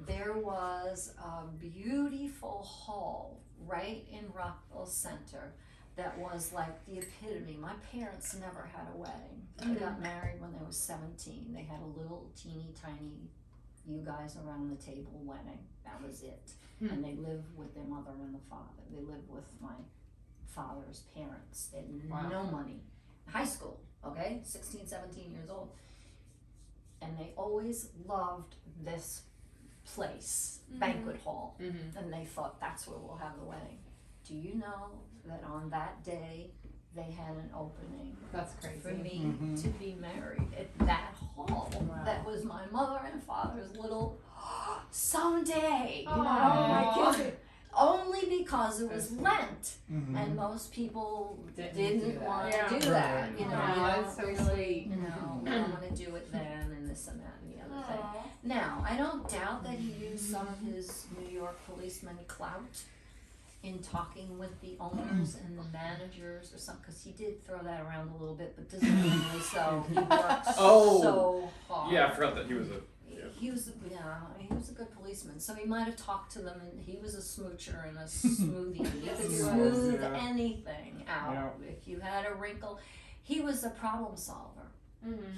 there was a beautiful hall right in Rockville Center that was like the epitome. My parents never had a wedding. They got married when they were 17. They had a little teeny tiny, you guys around the table wedding. That was it. And they lived with their mother and the father. They lived with my father's parents. They had no money. High school, okay? 16, 17 years old. And they always loved this place, banquet hall, and they thought that's where we'll have the wedding. Do you know that on that day they had an opening That's crazy. for me to be married at that hall? That was my mother and father's little someday, you know, my kids. Only because it was Lent, and most people didn't want to do that. You know, Yeah, you that's don't so really, sweet. you know, we don't want to do it then, and this and that and the other thing. Now, I don't doubt that he used some of his New York policeman clout in talking with the owners and the managers or something, because he did throw that around a little bit, but deservedly so. He worked so hard. Yeah, I forgot that he was a. He was a good policeman. So he might have talked to them, and he was a smoocher and a smoothie. He could smooth anything out. If you had a wrinkle, he was a problem solver.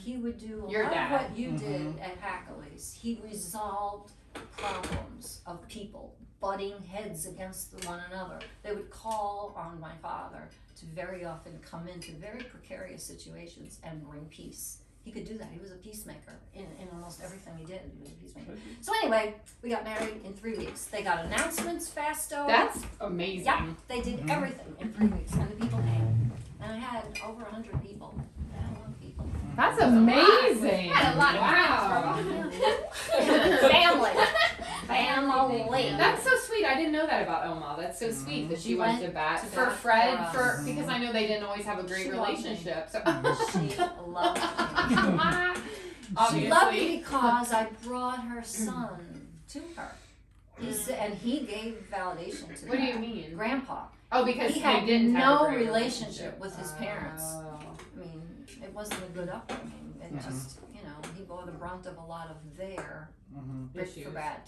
He would do a Your lot dad. of what you did at Hackley's. He resolved problems of people butting heads against one another. They would call on my father to very often come into very precarious situations and bring peace. He could do that. He was a peacemaker in almost everything he did. He was a peacemaker. So anyway, we got married in 3 weeks. They got announcements fasto. That's amazing. Yep, they did everything in 3 weeks, and the people came. And I had over 100 people. I had a lot of people. That's amazing. Had a lot of Family. Family. That's so sweet. I didn't know that about Oma. That's so sweet that she went to bat for bat Fred for us. because I know they didn't always have a great She loved me. relationship. So She loved me. She obviously. loved me because I brought her son to her. And he gave validation to What do that. you mean? Grandpa. Oh, because He they had didn't have no a great relationship with his parents. Oh. I mean, it wasn't a good upbringing. It just, you know, he bore the brunt of a lot of their bit for Issues. bad,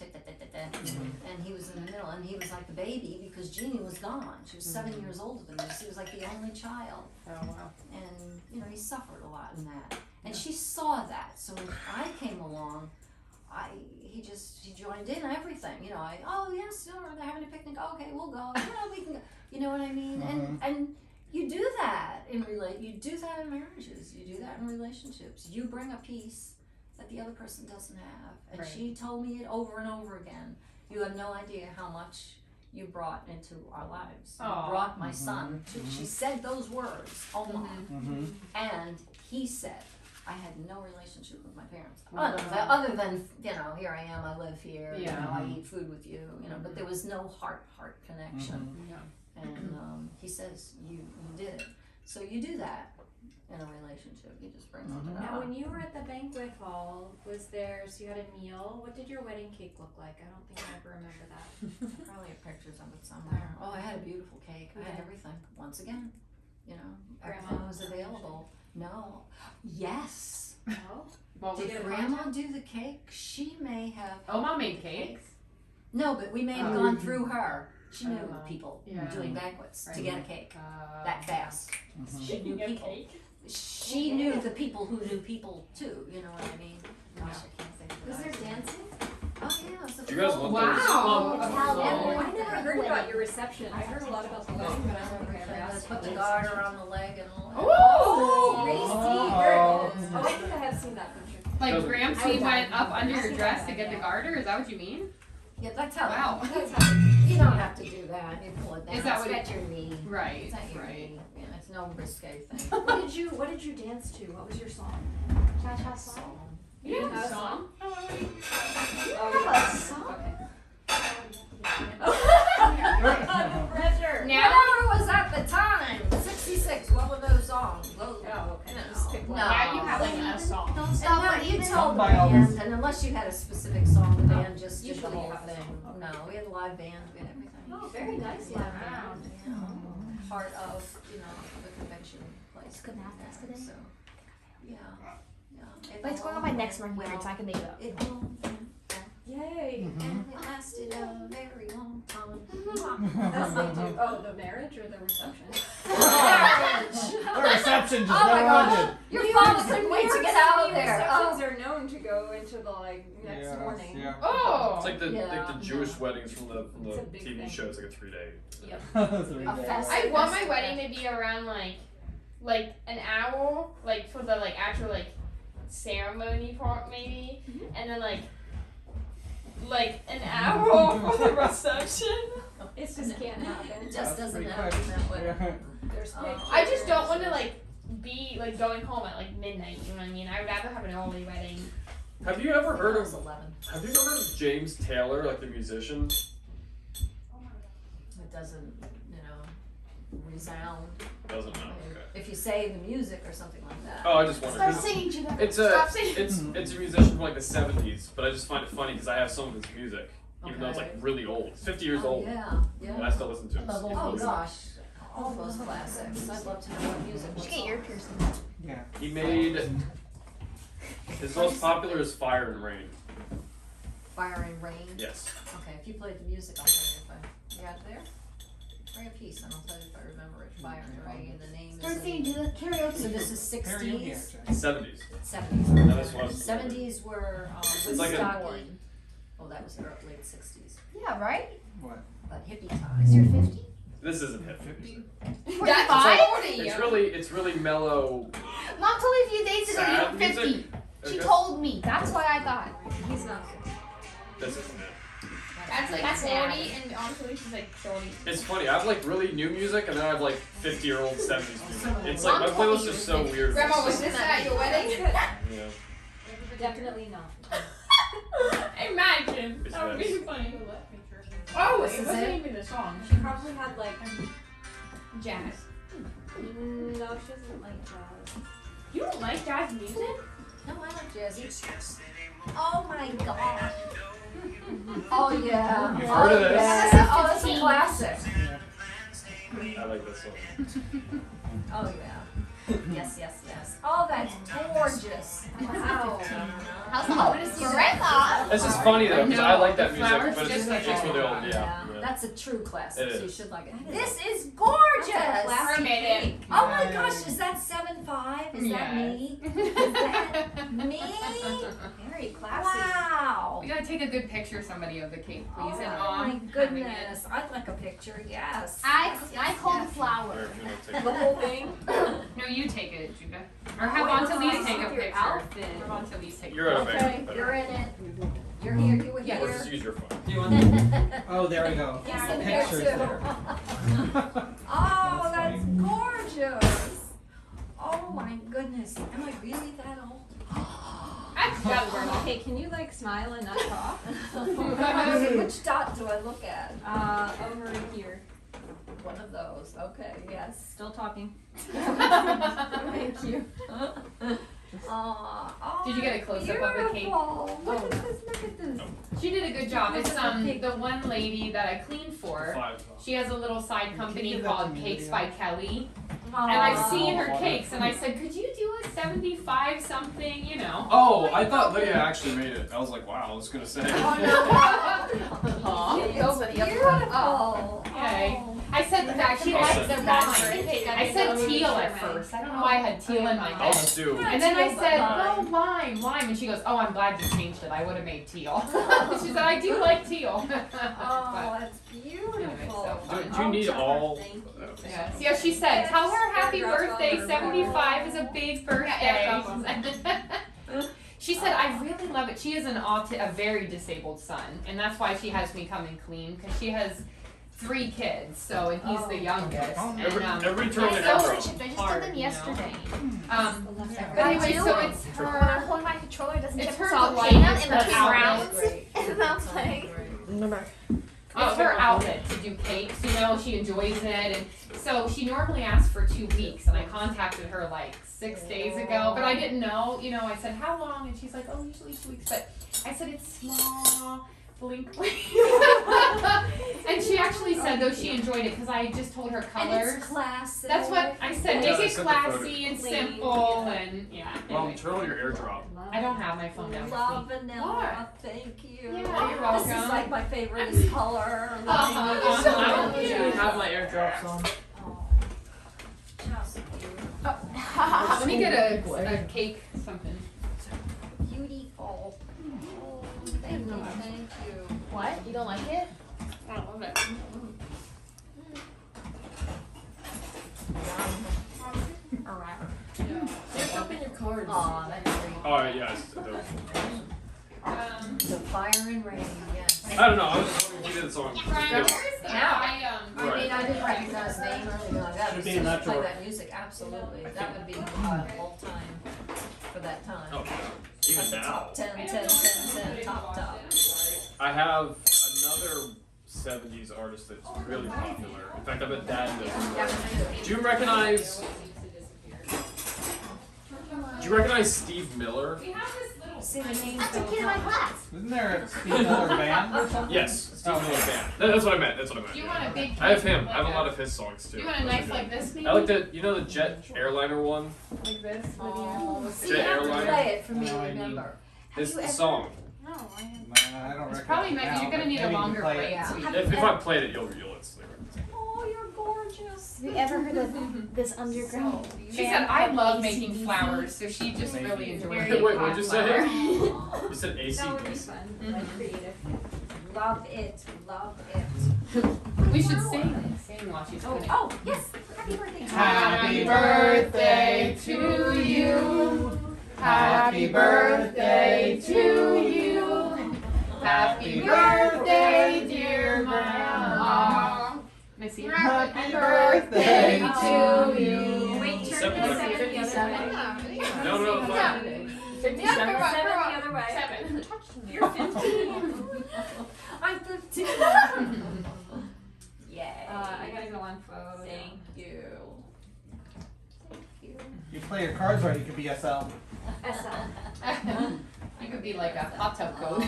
and he was in the middle, and he was like the baby because Jeannie was gone. She was 7 years older than me. She was like the only child, Oh wow. and you know he suffered a lot in that. And she saw that. So when I came along, he joined in everything. You know, oh yes, they're having a picnic. Okay, we'll go. Yeah, we can go. You know what I mean? And you do that in you do that in marriages. You do that in relationships. You bring a piece that the other person doesn't have. And Right. she told me it over and over again. You have no idea how much you brought into our lives. You Aw. brought my son to, she said those words, Omar. And he said, I had no relationship with my parents. Other than, you know, here I am, I live here, you Yeah. know, I eat food with you, you know, but there was no heart connection. Yeah. And he says, you did it. So you do that in a relationship. You just bring something Now, up. when you were at the banquet hall, was there, so you had a meal, what did your wedding cake look like? I don't think I ever remember that. Probably have pictures of it somewhere. Oh, I had a beautiful cake. I had Okay. everything. Once again, you know, Grandma? everything was available. No. Yes. No? What was Did it? Grandma do the cake? She may have. Oma made cakes. No, but we may have Oh. gone through her. She knew Oh. people Yeah. doing banquets to Right. get a cake that fast. She She knew can get people. cake. She knew the people who knew people too. You know what I mean? Gosh, I can't think of Was the there guy's name. dancing? Oh yeah. It was Do you guys want those? Wow. I never heard about your reception. I heard a lot about the wedding, but I don't think I ever And asked. put the garter on the leg and all that. Oh! Racy, very good. Oh, I think I have seen that picture. Like Doesn't- Gramsci went up under your dress to get the garter? Is that what you mean? Yeah, that's how. Wow. That's how. You don't have to do that. You pull it down. Is that it's what at your knee. Right. It's at your Right. knee. Yeah, it's no risque thing. What did you dance to? What was your song? Cha-cha song? You didn't have a song? Pressure. Now? Whatever was at the time. 66. What were those songs? Those, Oh, okay. no. Just pick one. No. Now you have like a song. Don't And stop no, you believing. told the By band, Elvis. and unless you had a specific song, the band just did the Usually you whole have a thing. song. No, we had a live band, we had everything. Oh, very nice Yeah. live band. You know, part of, you know, the convention place. It's good math, that's good. So, yeah, yeah. It But it's going on all my next went one here, well. so I can make it up. It all went well, Yay. and it lasted a very long time. As they do. Oh, the marriage or the reception? The reception just Oh my never gosh. ended. Your father couldn't wait to get out of there. Receptions are known to go into the next Yes, morning. yeah. Oh! It's like the Yeah. Jewish weddings from the It's a big TV thing. show. It's like a 3-day. A fest. I want my wedding to be around like an hour, like for the actual ceremony part maybe, and then like an hour for the reception. It just can't happen. It just doesn't happen that way. There's pictures. I just don't want to be going home at midnight. You know what I mean? I'd rather have an early wedding. Have you ever heard It was of 11. Have you ever heard of James Taylor, like the musician? It doesn't, you know, resound. Doesn't know. Okay. If you say the music or something like that. Oh, I just wondered. Start 'cause singing, Judah. It's Stop singing. it's a musician from like the 70s, but I just find it funny because I have some of his music, even though it's like Okay. really old. It's 50 years Oh, old, yeah, and I yeah. still listen to it. Oh gosh, all those classics. I'd love to know what music You was should get ear on. piercings. Yeah. He made his most popular is Fire and Rain. Fire and Rain. Yes. Okay, if you played the music, I'll tell you if you got it there. Play a piece and I'll tell you if I remember it. Fire and Rain. The name Start is. singing, Judah. Karaoke. So this is Karaoke, 60s, actually. 70s. 70s. No, this was 70s were It's like a- Woodstocky. Oh, that was the late 60s. Yeah, right? What? But hippie times. You're 50? This isn't hip. That's 40. It's really mellow. Mom told me a few days ago you Sad were 50. music. She Okay. told me. That's why I thought. He's not. This isn't it. That's That's 40, bad. and honestly, she's 30. It's funny. I have like really new music, and then I have like 50-year-old 70s music. It's like my Mom told playlist me is you so were weird. Grandma, was this at your wedding? Yeah. Definitely not. Imagine. It's That would be nice. funny. Oh, This wait, is what's the it? name of the song? She probably had Jazz. no, she doesn't like jazz. You don't like jazz music? No, I like jazzy. Oh my gosh. Oh yeah. You've Oh, heard of this? Yeah. Oh, that's a classic. I like this one. Oh yeah. Yes, yes, yes. Oh, that's gorgeous. Wow. How's the bonus Grandma? It's just funny though, because I like that music, Flowers but just it's like for the old, Yeah, yeah. that's a true classic, It so you is. should like it. This is gorgeous! Mermaid. Oh my gosh, is that 7'5"? Is that me? Is that me? Very classy. Wow! We gotta take a good picture, somebody, of the cake, please, and Oh my having it. goodness, I'd like a picture, yes. I Yes, hold yes. the flower. Or if you want to take The whole thing? No, you take it, Judah. Or have Montalise take a Your picture. outfit. Have Montalise take a You're out of Okay, it. you're in it. You're here, you were Yes. Or here. just use your phone. Do you want that? Oh, there we go. He's in there Pictures too. there. Oh, That's that's gorgeous. Oh my goodness, am I really that old? Okay, can you like smile and not talk? Which dot do I look at? Over here. One of those, okay, yes. Still talking. Thank you. Oh, Did you get a close-up of the cake? beautiful. Look at this, look at this. She did a good job. It's the one lady that I cleaned for. 5. She has a little side company give that called to me, Cakes video? by Kelly. Aw. And I've seen her cakes and I said, could you do a 75 something, you know? Oh, I thought Lydia actually made it. I was like, wow, I was gonna say. Aw. It's beautiful. Yay. Oh. I said that she I'll likes send the it. lime. I said teal at first. I don't know why I had teal in my I'll head. just do. And then I Teal, said, but no, lime. And she goes, oh, I'm glad you changed it. I would have made teal. She said, I do like teal. Oh, that's beautiful. Anyway, so Do you need all? Thank you. Yes. Yeah, she said, tell her happy birthday. 75 is a big birthday. She said, I really love it. She has a very disabled son, and that's why she has me come and clean, because she has 3 kids, so, and he's the youngest. And, Every turn I in just April. did hard, them you know. yesterday. But I anyway, do. so it's When I'm her. holding my controller, it doesn't It's tip, her so I'll delight, paint them it's in her between outlet. rounds. Great. And I'm like, It's her outlet to do cakes, you know, she enjoys it, and so she normally asks for 2 weeks, and I contacted her like 6 days ago, but I didn't know, you know, I said, how long, and she's like, oh, usually 2 weeks, but I said, it's small, blink, blink. And she actually said, though, she enjoyed it, because I just told her And colors. it's classic. That's what I said, Yeah, make I it sent the photo. classy and simple, and, yeah, Well, anyway. turn on your AirDrop. I don't have my phone down. Love vanilla. Thank you. Yeah, you're This is welcome. like my favorite color. Uh-huh. I don't usually have my airdrops on. Oh, just Let me get a cake, something. beautiful. Oh, thank you, thank you. what? You don't like it? I love it. Just open your cards. Aw, that's great. Alright, yes. The fire and rain, yes. I don't know. I was just wondering if you did the song. Brian, where's the I Right. mean, I didn't recognize the name or anything like that, Should but be as in soon as that you play drawer. that music, absolutely, that would be all time for that time. Oh, even now. Top 10, 10, 10, 10, top. I have another 70s artist that's really popular. In fact, I bet Dad knows him. Do you recognize? Do you recognize Steve Miller? We have this little. See the name That's a kid in my class. Isn't there a Steve Miller band or something? Yes, Steve Miller Band. That's what I meant. That's what I meant. Do you want a big cake? I have him. I have a lot of his songs too. Do you want a knife like this, maybe? I like the, you know, the jet airliner one. Like this? Oh, see, Jet you have to airliner. play it for me to No, I need- remember. It's you the ever- song. No, I have. Nah, I don't It's recognize probably it maybe now, you're gonna but need a maybe you can longer play it. break. Yeah. So we- If I played it, you'll it's like. Oh, you're gorgeous. Have you ever heard of this underground? She said I love making flowers, so she just really enjoyed Wait, it. what'd you say? Oh, You said AC. That would be fun. Like creative. love it, love it. We should sing while she's putting it. Oh, yes, happy birthday. Happy birthday to you. Happy birthday to you. Happy birthday, dear Mama. Missy. Happy birthday to you. Wait, turn Seven. the 7 the other way. No, fine. 7 the other way. 7. You're 15. I'm 15. Yay. I gotta go on photo. Thank you. You play your cards right, you could be SL. You could be like a hot tub coat.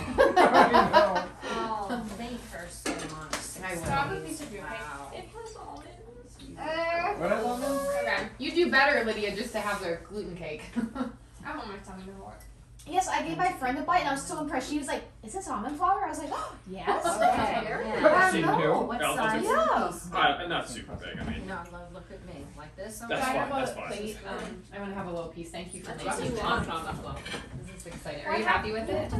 Oh, thank her so much. I will. Stop a piece of your Wow. It has almonds. What is on them? Okay. You do better, Lydia, just to have their gluten cake. I want my tummy to work. Yes, I gave my friend a bite and I was so impressed. She was like, "Is this almond flour?" I was like, "Oh, yes." Okay. Yeah. Yeah. No. What Yeah, I'll size take Yeah. piece? Not super big. I mean, No, look at me, like this. That's Can I fine, have that's a fine. plate? I want to have a little piece. Thank you for That's making what it. you want. This is exciting. Are you happy with it?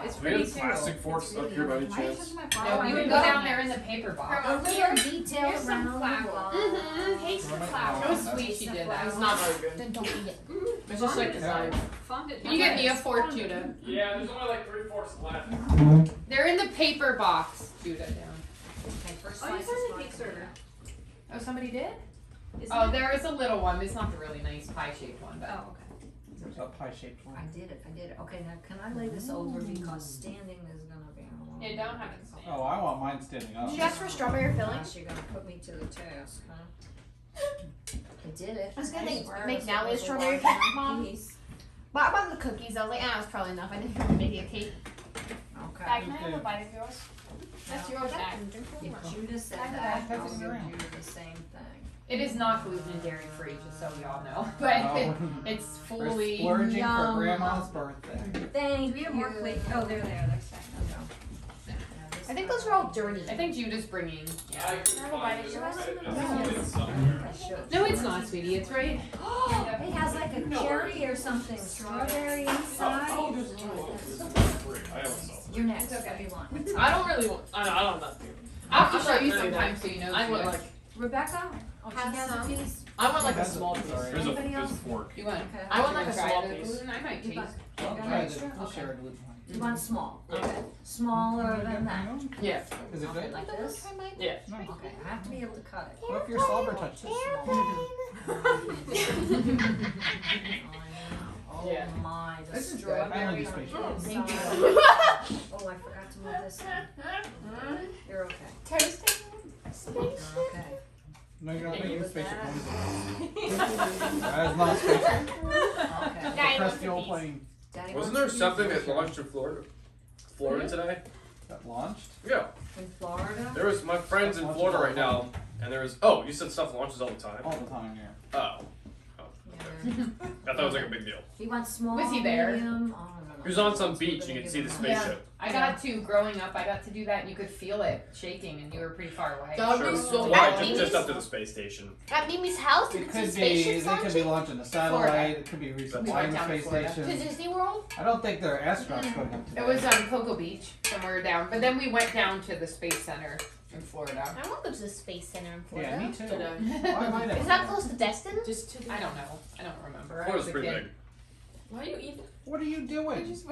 It's we pretty have too. plastic forks up here by any chance? No, you would go down there in the paper box. A little detail Here's some around flour. the wall. Mm-hmm. Taste the flour. It was sweet she did that. It's not very good. Then don't eat it. It's just like a Yeah. knife. Can you get me a fork, Judah? Yeah, there's only like 3 forks left. They're in the paper box. Judah, down. Okay, first Oh, you slice said is a mine. cake server. Oh, somebody did? Isn't Oh, it? there is a little one. It's not the really nice pie-shaped one, but. Oh, okay. There's a pie-shaped one. I did it. Okay, now can I lay this over because standing is gonna be a little. Yeah, don't have it stand. Oh, I want mine standing up. Did you ask for strawberry filling? Gosh, you're gonna put me to the task, huh? I did it. I was gonna swear make this Natalie a was strawberry long cake, Mom. piece. But I bought the cookies. I was like, ah, it's probably enough. I didn't think we were making a cake. Okay. Dad, can I have a bite of yours? That's yours, Dad. If Judah said I know that, that. I'll That's give around. you the same thing. It is not gluten and dairy free, just so y'all know. But Oh. it's We're fully. splurging for Yum. Grandma's birthday. Thank Do we have more plates? Oh, they're there. They're stacked. I think those are all dirty. I think Judah's bringing. Yeah. I could Have a bite find of it. yours? It's somewhere. I should. No, it's not, sweetie. It's right. It has like a cherry or something, strawberry inside. Oh, there's a total. This is free. I haven't solved it. You're next, what do you want? I don't really want. I don't know. I'll have to I'm show not you really sometime so you know. I want Judah. like. Rebecca? Oh, she Have has some. a piece? I want like a That's small a- piece. sorry. There's a Anybody fork. You want? Okay. I want you like a try small the piece. gluten? I might You taste. I'll got try extra? I'll Okay. share it with mine. You want small? Yeah. Okay. Smaller than that? Yeah. Is it Okay, good? like this? Yeah. No. Okay, I have to be able to cut it. What if your slobber touches Too it? small. Oh Yeah. my, the This is good. I only do strawberry spatial. inside. Oh, I forgot to move this in. You're okay. Toasting. Okay. No, you're not Can you making with spaceship that? ones. That is not spaceship. Okay. Daddy Press wants the a old piece. plane Daddy Wasn't wants there a piece. something that launched in Florida today? that launched. Yeah. In Florida? There was my friends in Florida right now, and there was. Oh, you said stuff launches all the time. All the time, yeah. Oh. Yeah. I thought it was like a big deal. He wants small, Was he there? medium, oh, I don't know. He was on some We're beach. gonna You could give see the him a- Yeah. spaceship. I got to growing up. I got to do that, and you could feel it shaking, and you were pretty far away. That would Sure. be so Why? At Just up to the Mimi's- space station. At Mimi's house, did It you see could be. spaceships They could be launching? launching a satellite. Florida. It could be We resupplying went the down to space Florida. To station. Disney World? I don't think there are astronauts going up today. It was Cocoa Beach, somewhere down. But then we went down to the Space Center in Florida. I want to go to the Space Center in Florida. Yeah, me too. Today. Why am I never Is that going? close to Destin? Just to. I don't know. I don't remember. I Florida's was a pretty kid. big. Why are you eating? What are you doing? He just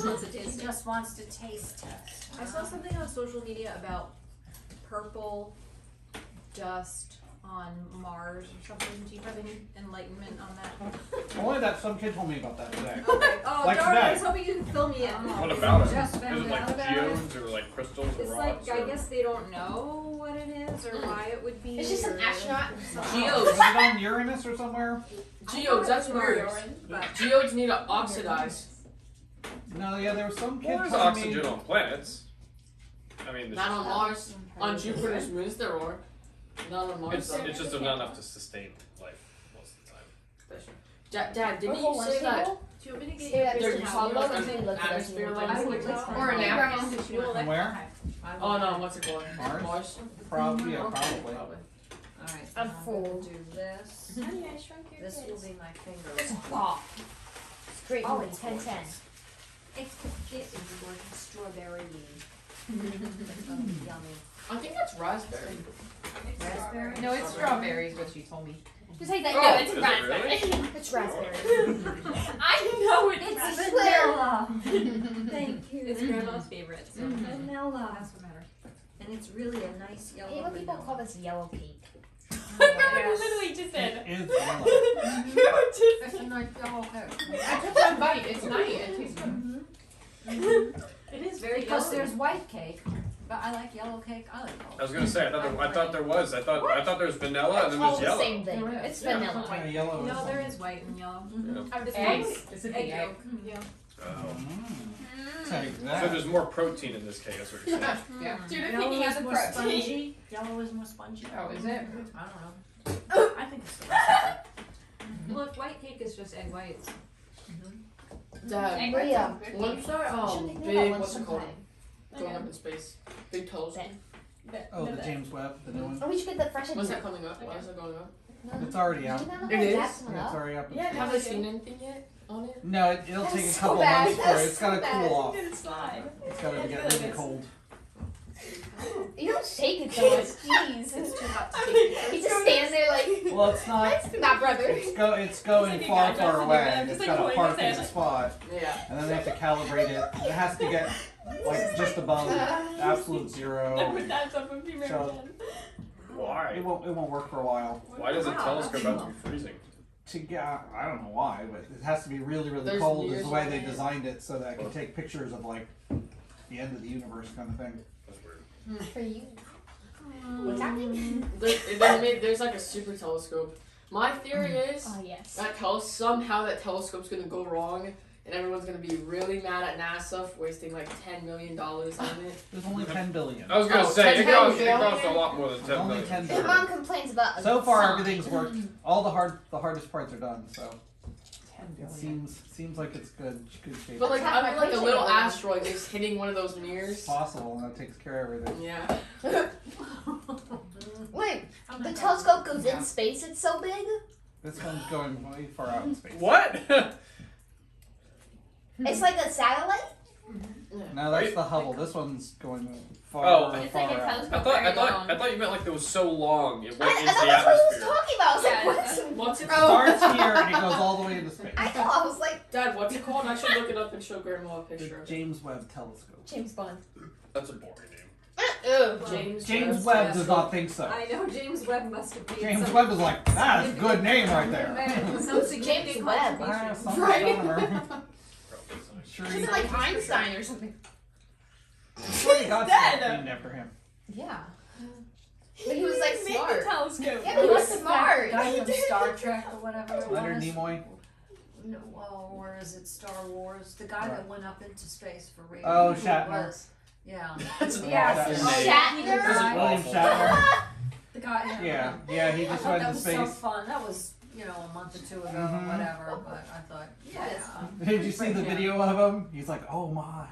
wants to taste test. I saw something on social media about purple dust on Mars or something. Do you have any enlightenment on that? Only that some kid told me about that today. Okay. Oh, Like darn! today. I was hoping you could fill me in. What about it? Just Is found it like out about geodes or like crystals or It's rocks? like I or- guess they don't know what it is or why it would be. It's just an or- astronaut. Geodes. Is it on Uranus or somewhere? Geodes. That's Mars, weird. but Geodes need to oxidize. No, yeah, there was some kid Well, there's telling oxygen me. on planets. I mean, Not on Mars. On Jupiter's Jupiter. moons there are. Not on Mars. it's though. just not enough to sustain life most of the time. Dad, didn't Hold you on, say stable? that? do you want me to get Stay you at a There's Kristen probably Howell like or an something? atmosphere I like. would like Or a nap. From where? Oh no, what's it called? Mars? Probably, yeah, probably. Alright, I'm I'm full. gonna do this. This will be my finger. Oh, it's great. Oh, Oh, it's 10-10. It is strawberry. It's gonna be yummy. I think that's raspberry. Raspberry? No, it's strawberries, what she told me. Just like that. Oh, no, it's is it raspberry. It's raspberry. I know it's It's raspberry. vanilla. Thank you. It's grandma's favorite. So. Vanilla. That's what matters. And it's really a nice yellow You know people vanilla. call this yellow cake. You literally just said. It is vanilla. It's a nice yellow cake. I took one bite. It's nice. It tastes good. It is very Because yellow. there's white cake, but I like yellow cake. I like I yellow. was gonna say, I thought there was. I thought there was vanilla and It's then all there's the yellow. same thing. There is. It's Yeah. vanilla. Yeah, yellow is No, there on. is white and yellow. Mhm. It's Eggs. probably This is egg the egg. yolk. Yeah. Oh. Teddy, Yeah. So there's more protein in this cake, that's what you're saying. Yeah. Dude, Yellow picking is out the more protein. spongy. Yellow is more spongy. Oh, is it? I don't know. I think it's the recipe. Well, if white cake is just egg whites. Dad, Egg Wait, whites are good. once that Shouldn't they do that big, one what's it called? sometime? Going up in space. Big telescope. Oh, the James Webb, the new one. Oh, we should get the fresh When's that coming up? Why is it going up? It's already out. It is? Yeah, it's already up. Yeah, Have I seen anything yet on it? No, it'll That's take a so couple bad. months for it. That's It's gotta so cool bad. off. It's fine. It's gotta Yeah, get it's really good. cold. You don't shake it so much. Jeez. It's too hot to I take. mean, He just stands there like, Well, it's not. not brother. It's going It's like a far, guy far dressed in away. a man, It's just like got a holding his parking hand, like- spot, Yeah. and then they have to calibrate it. It has to get like just above absolute I zero. put that up with you, So- Why? It won't work for a while. Why does a Wow, telescope that's have to be freezing? To get, I don't know why, but it has to be really, really There's cold. Is years the way of they it. designed it so that it can take pictures of like the end of the universe kind of thing. That's weird. For you. What's happening? There's like a super telescope. My theory is Oh, yes. that somehow that telescope's gonna go wrong, and everyone's gonna be really mad at NASA for wasting like $10 million on it. There's only 10 billion. I was gonna Oh, say, it 10 costs billion? a lot more than 10 Only million. 10 His billion. mom complains about a So far, sign. everything's worked. All the hardest parts are done. So it seems like it's good shape. But like, That's I mean, my like a little picture. asteroid just hitting one of those It's mirrors. possible, and that takes care of everything. Yeah. Wait, Oh the my telescope goes Yeah. in space, it's so big? This one's going way far out in space. What? It's like a satellite? No, that's Wait. the Hubble. This one's going far, Oh. It's far like a out. telescope. I thought you meant like it was so long it went I into thought the that's what he was atmosphere. talking about. I was Yeah, like, what? What's it It called? starts here and it goes all the way into space. I thought, I was like, Dad, what's it called? I should look it up and show Grandma a The picture of it. James Webb Telescope. James Bond. That's a boring name. Ew. James Webb does not think so. I know James Webb must have made James some Webb is like, that's a good name right there. some significant James Webb. Ah, contribution. some Right. astronomer. Probably. Sure, Isn't it like Einstein or something? he got dead. named after him. Yeah. But he was like He made smart. the telescope. Yeah, but he was smart. Guy from Star Trek or whatever it Leonard was. Nimoy. No, well, or is it Star Wars? The guy that went up into space for real. Oh, Who it Shatner. was. Yeah. That's The awful actor. name. Shatner? This is William awful. Shatner. The guy. Yeah, he I just thought went that into was so space. fun. That was, a month or two ago Mhm. or whatever. But I thought, yeah. Did you see the video of him? He's like, oh my.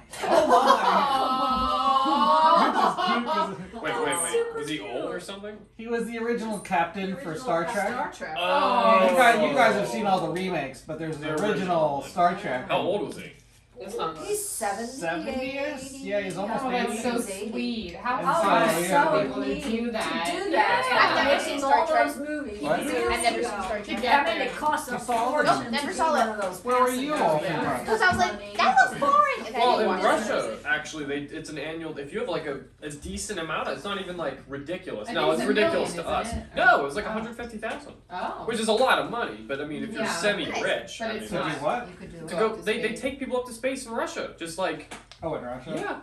Aww. Wait. Was he old or something? He was the original captain for Star Trek. Star Trek. Oh. You guys have seen all the remakes, but there's the The original original. Star Trek. How old was he? It's not He's 70. 70-ish? Yeah, he's almost Oh, that's so 80. sweet. How And awesome so, yeah. to be able to do that. To do that. I've never seen Star all Trek. those movies. What? I've never seen Star Trek. I mean, it costs a You saw fortune them? Nope, never to saw do it. one of those Where were you passing all those from? movies. Because I was like, that looks boring. If Well, in anyone Russia, actually, it's an annual. If you have like a decent amount, it's not even like ridiculous. I No, think it's it's a ridiculous million, to us. isn't it? No, it was like Oh. 150,000, Oh. which is a lot of money. But I mean, if you're Yeah. semi-rich, But I it's mean, To do what? You could do to it. go, Up to they space. take people up to space in Russia, just like Oh, in Russia? yeah,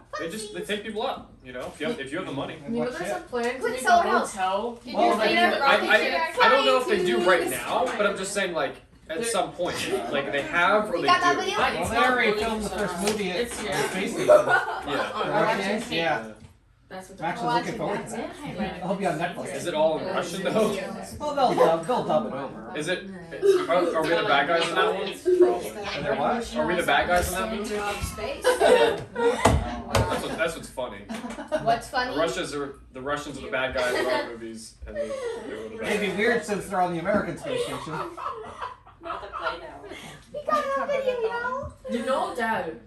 they take people up. You know, if you have the money. And You know, what there's shit? a plan to Quick, make a sell a house. hotel. Did Well, you I see mean, that rocket I ship? don't know if they do right Flying now, to but I'm just saying like at There- some point, like they have or You they got that do. video? Well, they already filmed the first movie at It's- the yeah. space station. Yeah. Oh, The right. Russians? Yeah. That's what I'm actually looking forward to that. It'll be on Netflix. Is it all in Russian though? Well, they'll dub it over. Is it? Are we the bad guys in that one? Are there what? Are we the bad guys in that movie? Center of space. That's what's funny. What's funny? The Russians are the bad guys in our movies, and they were the bad It'd be guys. weird since they're on the American space station. Not the Play-Doh. We got a video. You know, Dad,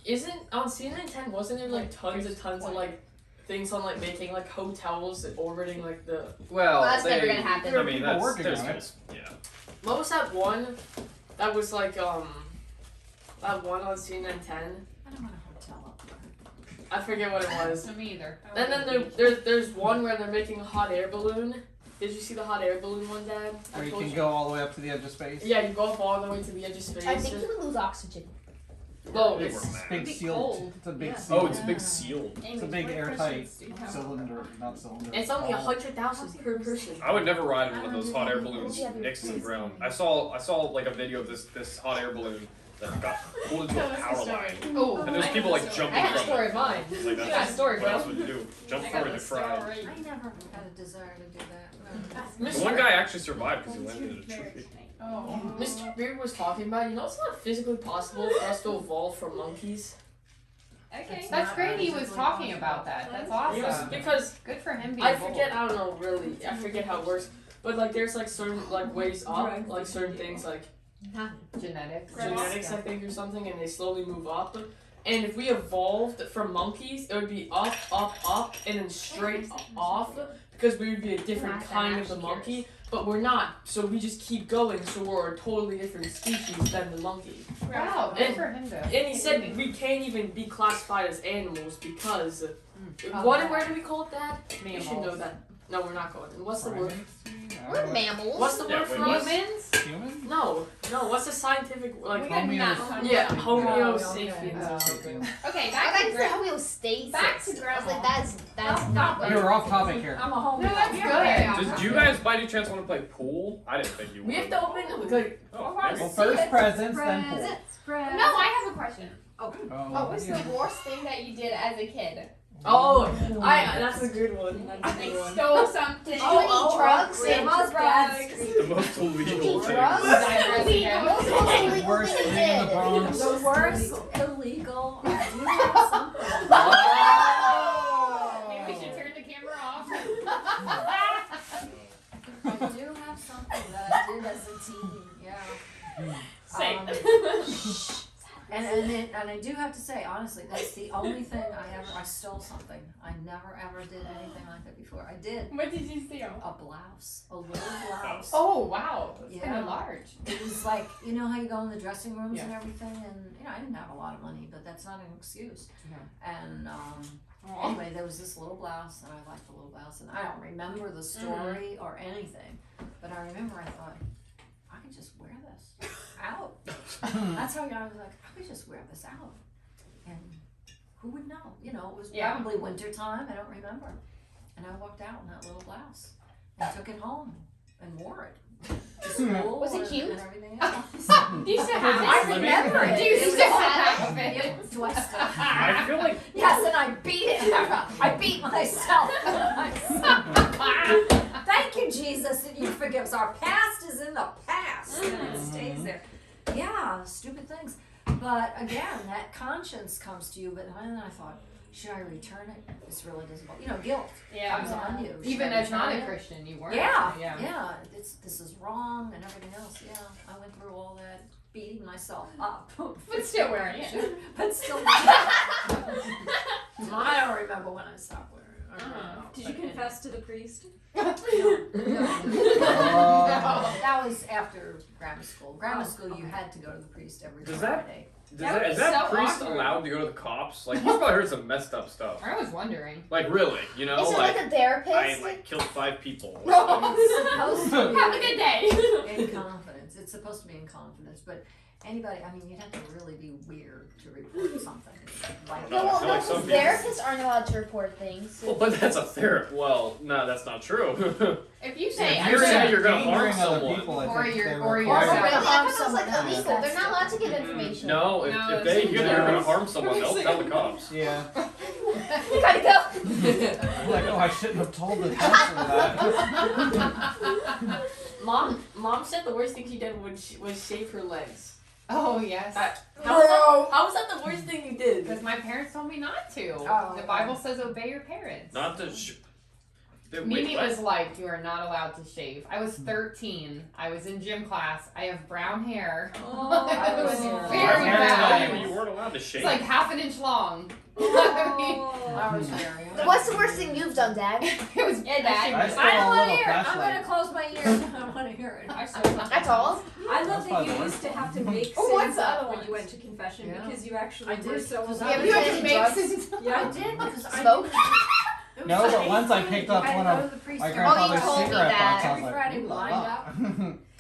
isn't on CNN 10? Wasn't there like tons of like things on like making like hotels and orbiting like the Well, Well, that's they, never gonna happen. There I are mean, people that's working there's on it. yeah. what was that one? That was like that one on CNN 10. I don't want a hotel up there. I forget what it was. No, me either. And then there's one where they're making a hot air balloon. Did you see the hot air balloon one, Dad? I Where you told can go all the way up to the edge of space. Yeah, you go up all the way to the edge of space. I think you would lose oxygen. Well, They it's were mad. Big Be sealed. cold. It's a big Yeah. sealed. Oh, it's a big seal. It's a big airtight cylinder, not cylinder. it's only ball. 100,000 per person. I would never ride one of those hot air balloons next to the ground. I saw like a video of this hot air balloon, that got pulled into a power line. Oh, And there's people like jumping I had a from story it. of mine. It's like, I got a that's, story, what bro. else would you do? Jump I for got it a and fry. story. I never had a desire to do that. No. The one guy actually survived because he landed in a tree. Oh. Mr. Beard was talking about, you know, it's not physically possible for us to evolve from monkeys. Okay. That's not great. He was physically talking possible. about that. That's Because, awesome. because Good for him being I bold. forget, I don't know really, I forget how it works. But like there's like certain like ways up, like certain things like Genetics. genetics I think or something, and they slowly move up. And if we evolved from monkeys, it would be up, up, up, and then straight off, because we would be a different kind of the monkey. But we're not, so we just keep going, so we're a totally different species than the monkey. Wow, good And- for him though. And he said we can't even be classified as animals because Oh, what yeah. where do we call it that? We should know Mammals. that. No, we're not calling it. What's the word? We're mammals. What's the Yeah, word for wait, us? Humans? Human? No, what's the scientific like? We got not Yeah, Homo Homo sapiens. sapiens or something. Okay, I back thought to you said grandma. homeostasis. Back to I was grandma. like, that's not what. You're off topic here. I'm a home. No, that's good. Do you guys by any chance want to play pool? I didn't think you would. We have to open like Oh, Well, maybe. first presents, then pool. Presents. No, I have a question. Oh, What was yeah. the worst thing that you did as a kid? that's a good one. That's a good one. Stole something. Did you eat drugs? Grandma's bad. The most illegal thing. Drugs? Digress again. What was the most illegal Worst thing you thing in the did? Bronx. The worst illegal. I do have something. Maybe we should turn the camera off. I do have something that I did as a teen. Yeah. Say. And I do have to say, honestly, that's the only thing I stole something. I never ever did anything like that before. I did What did you steal? a blouse, a little blouse. Oh wow, that's kind Yeah. of large. It was like, you know how you go in the dressing rooms and everything, and you know, I didn't have a lot of money, but that's not an excuse. No. And anyway, there was this little blouse, and I liked the little blouse, and I don't remember the story or anything, but I remember I thought, I could just wear this out. That's how I was like, I could just wear this out, and who would know? You know, it was Yeah. probably winter time. I don't remember, and I walked out in that little blouse and took it home and wore it. To school Was it and- cute? And everything else. Do you still have I it? remember it. Do you It still was- have it? Yep, do I still? I feel like Yes, and I beat it. I beat myself. Thank you, Jesus, that you forgive us. Our past is in the past, and it stays there. Yeah, stupid things. But again, that conscience comes to you. But then I thought, should I return it? This really doesn't. You know, guilt comes Yeah. on you. Should Even I as not return a it? Christian, you weren't. Yeah, Yeah. yeah. This is wrong and everything else. Yeah, I went through all that, beating myself up. But still wearing it. But still, I don't remember when I stopped wearing it. I don't know. Did you But confess to the priest? that was after grammar school. Grammar school, you had to go to the priest every Does that- Friday. That is would be that so priest awkward. allowed to go to the cops? Like he's probably heard some messed up stuff. I was wondering. Like really, you know, Is it like a therapist? I like killed 5 people. It's supposed to Have a good day. be in confidence. It's supposed to be in confidence, but anybody, I mean, you'd have to really be weird to report something. Like, No, I well, feel no, like some because people- therapists aren't allowed to report things. Well, but that's a therapist. Well, no, that's not true. If you say, If you're saying you're gonna harm Endangering other someone. people, I Or think you're- they're or Or you're- required. really, Harm that sounds like someone else. illegal. They're not allowed to give information. No, if No, they hear that you're gonna Yes. harm someone, they'll tell the cops. Yeah. You gotta go. I'm like, oh, I shouldn't have told the counselor that. Mom said the worst thing she did was shave her legs. Oh yes. How was that the worst thing you did? Because my parents told me not to. Oh, The okay. Bible says obey your parents. Not to. Mimi what? was like, you are not allowed to shave. I was 13. I was in gym class. I have brown hair. Oh, It was oh. very I was gonna tell bad. you weren't allowed to shave. It's like half an inch long. I was very What's the worst thing you've done, Dad? It was Yeah, Dad. I stole I don't a want to little hear it. I'm flashlight. going to close my ears. I don't want to hear it. That's all. I love That's that probably you the used worst to have to make Oh, what's sins the up other when ones? you went to confession Yeah. because you actually I were did, so 'cause alive. I You have to make sense. Yeah, I did because I Smoke? It No, was but like once I 18, picked you up had to one go of to the priest my every grandfather's told me cigarette that. butts, I was Every like, Friday ooh la lined la. up.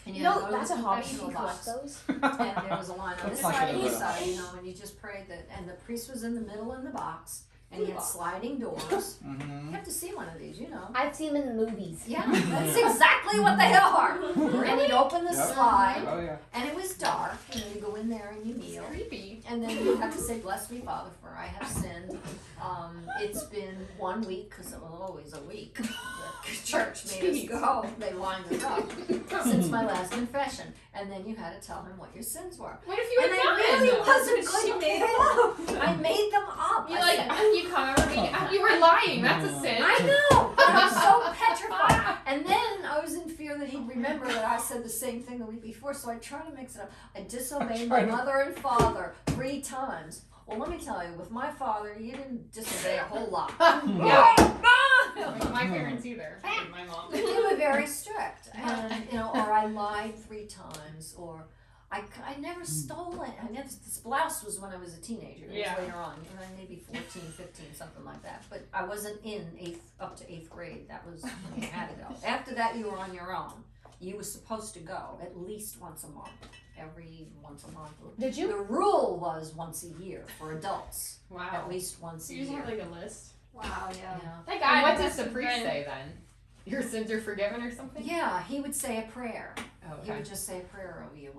And you No, had to go to that's the a hobby. You confessional can collect box. those. And there was a line on That's this not side gonna and this work. side, you know, and you just prayed that, and the priest was in the middle in the box, and he had sliding doors. Mm-hmm. You have to see one of these, you know. I've seen them in the movies. Yeah, that's exactly what they are. And you'd open the Yep. slide, Oh yeah. and it was dark, and then you go in there and you kneel. Creepy. And then you have to say, "Bless me, Father, for I have sinned." It's been 1 week, because it was always a week. The church made us go. They lined us up since my last confession. And then you had to tell him what your sins were. What if you And had they done? really wasn't She good. made I made them up. You I like said, you come over me. You were lying. That's a sin. I know, but I was so petrified. And then I was in fear that he'd remember that I said the same thing the week before, so I tried to mix it up. I disobeyed my mother and father 3 times. Well, let me tell you, with my father, you didn't disobey a whole lot. My parents either. My mom. They were very strict, and or I lied 3 times, or I never stole it. I never. This blouse was when I was a teenager. It was Yeah. later on, maybe 14, 15, something like that. But I wasn't in up to 8th grade. That was when you had to go. After that, you were on your own. You were supposed to go at least once a month. Every once a month. Did you? The rule was once a year for adults. Wow. At least once a You just year. have like a list. Wow, yeah. Yeah. That And guy. what does the priest say then? Your sins are forgiven or something? Yeah, he would say a prayer. Oh, He okay. would just say a prayer over you,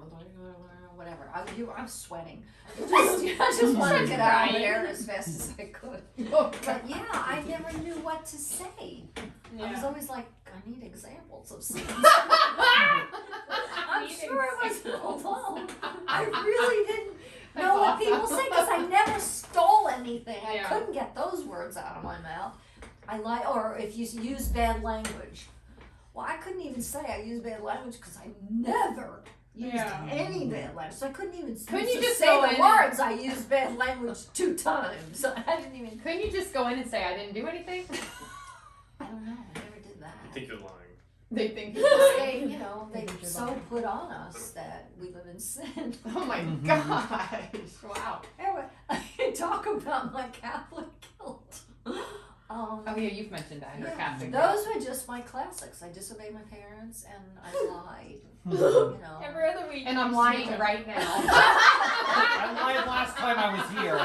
whatever. I'm sweating. I just want to get out of there as fast as I could. But yeah, I never knew what to say. I was always like, I need examples of sins. I'm sure it was alone. I really didn't know what people say because I never stole anything. I Yeah. couldn't get those words out of my mouth. I lie, or if you use bad language. Well, I couldn't even say I use bad language because I never used any bad language. So I couldn't even Couldn't you just say go the in words. I used bad language 2 times. So I didn't even. Couldn't you just go in and say I didn't do anything? I don't know. I never did that. I think you're lying. They think Because you're they, lying. they so put on us that we live in sin. Oh my Mhm. gosh! Wow. Anyway, I talk about my Catholic guilt. Oh yeah, you've mentioned that in your Yeah, Catholic. those were just my classics. I disobeyed my parents and I lied. Every other week. And I'm lying right now. I lied last time I was here.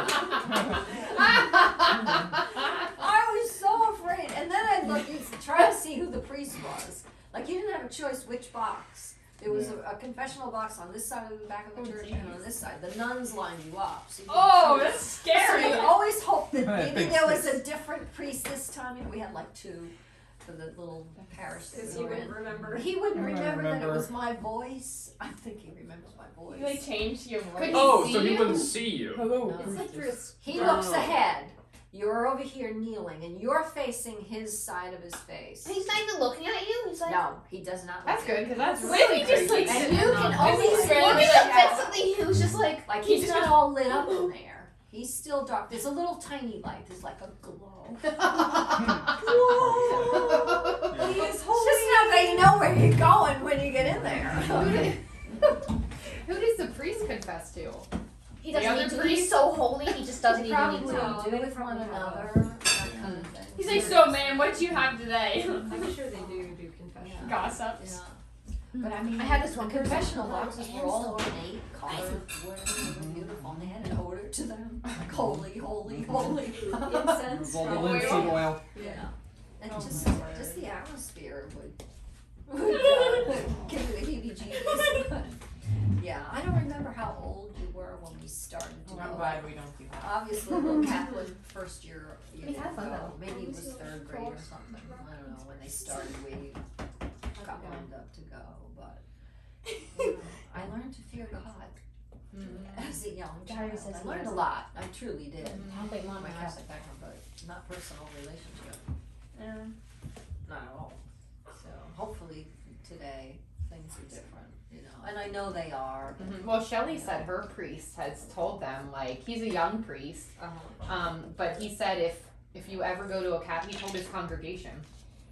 I was so afraid. And then I'd look and try to see who the priest was. Like, you didn't have a choice which box. There was a confessional box on this side of the back of the church and on this side. The nuns lined you up. So you could Oh, choose. that's So scary. you always hope that Right, maybe big there was sticks. a different priest this time. We had like 2 for the little parish that Because we you were in. wouldn't remember. He wouldn't I remember that it remember. was my voice. I think he remembers my voice. You like changed your voice. Could he Oh, see so he you? wouldn't see you. Hello. No. It's like through a He looks ahead. You're over here kneeling, and you're facing his side of his face. He's not even looking at you. He's like, No, he does not. That's look good at because that's What if really he just, creepy. like, And sitting you on can him? only Is he see really look his at shadow. the something. He was just like, Like He he's just not all lit up in there. He's still dark. There's a little tiny light. There's like a glow. It's just not that you know where you're going when you get in there. Who does the priest confess to? he The doesn't other need to. priest? He's so holy. He just doesn't even need Probably to. do with one another. That kind of thing. He's like, so man, what'd you have today? I'm sure they do confession. Gossips. Yeah. But I mean, I had this one the confessional person- boxes were all ornate, colored, were beautiful, and they had an odor to them, like holy, holy, holy incense. All the from linseed oil. oil. Yeah, and Oh just my word. the atmosphere would give you the heebie-jeebies. Yeah, I don't remember how old you were when we started to I'm go. glad we don't do that. Obviously, the Catholic first year, you We had fun, know, though. maybe it was 3rd grade or something. I don't know when they started. We got lined up to go, but I learned to fear God as a young Gary child. says I he learned a does. lot. I truly did. Catholic mom, My my Catholic background, but not personal relationship. Not at all. So hopefully today things are different, and I know they are. Mhm. Well, Shelley said her priest has told them, like, he's a young priest, but he said if you ever go to he told his congregation,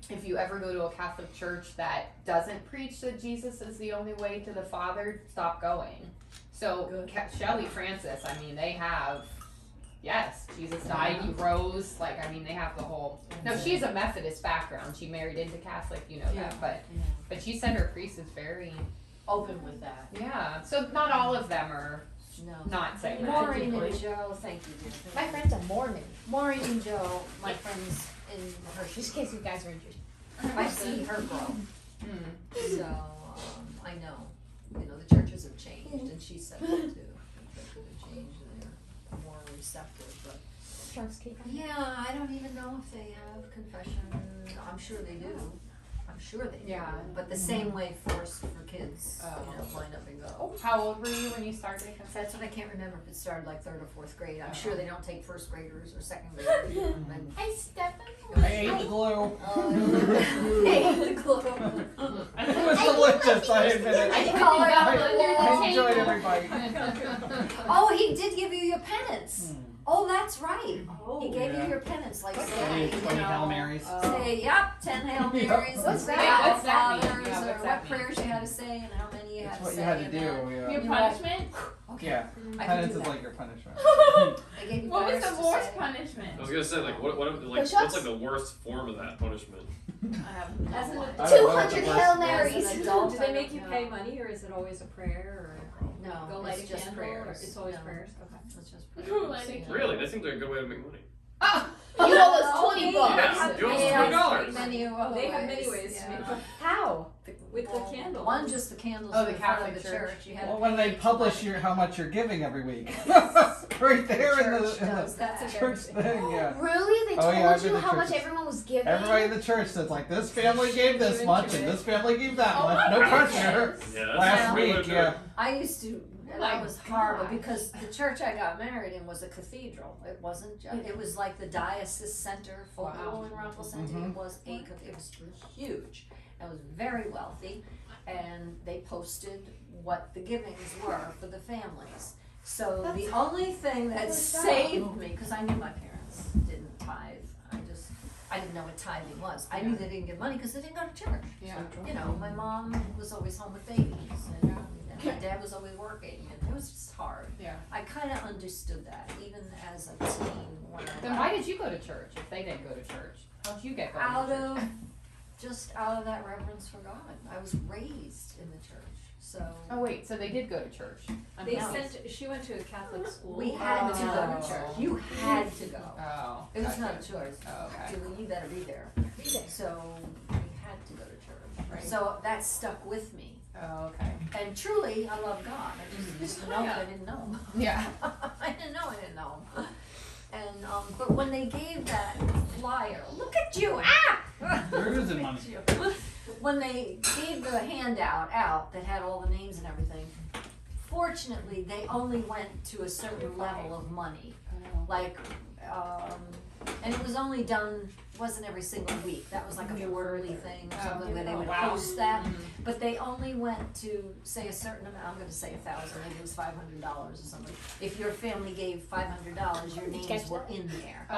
if you ever go to a Catholic church that doesn't preach that Jesus is the only way to the Father, stop going. So Good. Shelley Francis, I mean, they have, yes, Jesus died, he rose, like, I mean, they have the whole. No, she has a Methodist background. She married into Catholic, you know Yeah. that, but she said her priest is very. Open with that. Yeah, so not all of them are No. not saying that. Maureen and Joe, thank you, dear. My friend's a Mormon. Maureen and Joe, my friends in Hershey. Just in case you guys are interested. I see her grow, Mm. so, I know, the churches have changed, and she said that too. The churches have changed, and they're more receptive, but, Sharks keep on. yeah, I don't even know if they have confession, I'm sure they do. I'm sure they do, Yeah. but the same way forced for kids, Oh. line up and go. How old were you when you started confessing? That's what I can't remember if it started like 3rd or 4th grade. I'm sure they don't take 1st graders or 2nd graders. And- I stepped I ate the glue. Hey, the glue. It was delicious, I admit it. I call it out I enjoyed the every bite. Oh, he did give you your penance. Hmm. Oh, that's right. Oh. He gave Yeah. you your penance, like 20 say, 20 Hail Marys. say, yep, 10 Hail Yep. Marys. What's and that? Our What's that mean? Fathers, Yeah, or what's that what mean? prayers you had to say and how many you had That's to what say. you had to and do, then- yeah. Your You know, punishment? Okay. Yeah, I can penance do is that. like your punishment. They gave you What was prayers the to worst say. punishment? I was gonna say like what like Push-ups? what's like the worst form of that punishment? I have no As an idea. I don't know what 200 the Hail worst- Marys. As an adult, Do I they make don't you know. pay money, or is it always a prayer, No, or go light it's a just candle, or prayers. it's always No. prayers? Okay. It's just Go prayers. light a Yeah. Really, that seems like a good way to make money. You owe us 20 bucks. Yeah, you owe us Yeah, $20. many other They have ways, many ways to yeah. make money. How? With the candles. One, just the candles Oh, in the the front of Catholic the Church. church. You had Well, to when pay they each publish one. how much you're giving every week, right there in church the does That's that. church thing, yeah. Really? They Oh, told yeah, I've you been to how much churches. everyone was giving? Everybody in the church says like this family gave this You're much into and it. this family gave that Oh much. my No goodness. pressure. Yeah, that's Last a good way to week, do yeah. it. I used to, and my I was horrible God. because the church I got married in was a cathedral. It wasn't. It was like the diocese center, Folklore and Rumpel Center. Mhm. It was it was huge. It was very wealthy, and they posted what the givings were for the families. So the only thing that saved me, because I knew my parents didn't tithe. I didn't know what tithing was. I knew they didn't give money because they didn't go to church. Yeah. You know, my mom was always home with babies, and my dad was always working, and it was just hard. Yeah. I kind of understood that, even as a teen. When I Then why did you go to church if they didn't go to church? How'd you get going out to church? of just out of that reverence for God. I was raised in the church, so Oh wait, so they did go to church. I'm They confused. sent. She went to a Catholic school. we had to go to Oh. church. You had to go. Oh. It was gotcha. not a choice. Oh, okay. Julie, you better be there. So we had to go to church. Right. So that stuck with me. Oh, okay. And truly, I love God. I just didn't know what I didn't know. Yeah. I didn't know. And but when they gave that flyer, look at you! Ah! You're losing money. When they gave the handout out that had all the names and everything, fortunately, they only went to a certain level of money. Oh. Like, and it was only done, wasn't every single week. That was like a quarterly thing or something where they would wow. post that. But they only went to, say, a certain amount, I'm gonna say 1,000, maybe it was $500 or something. If your family gave $500, your names were in there.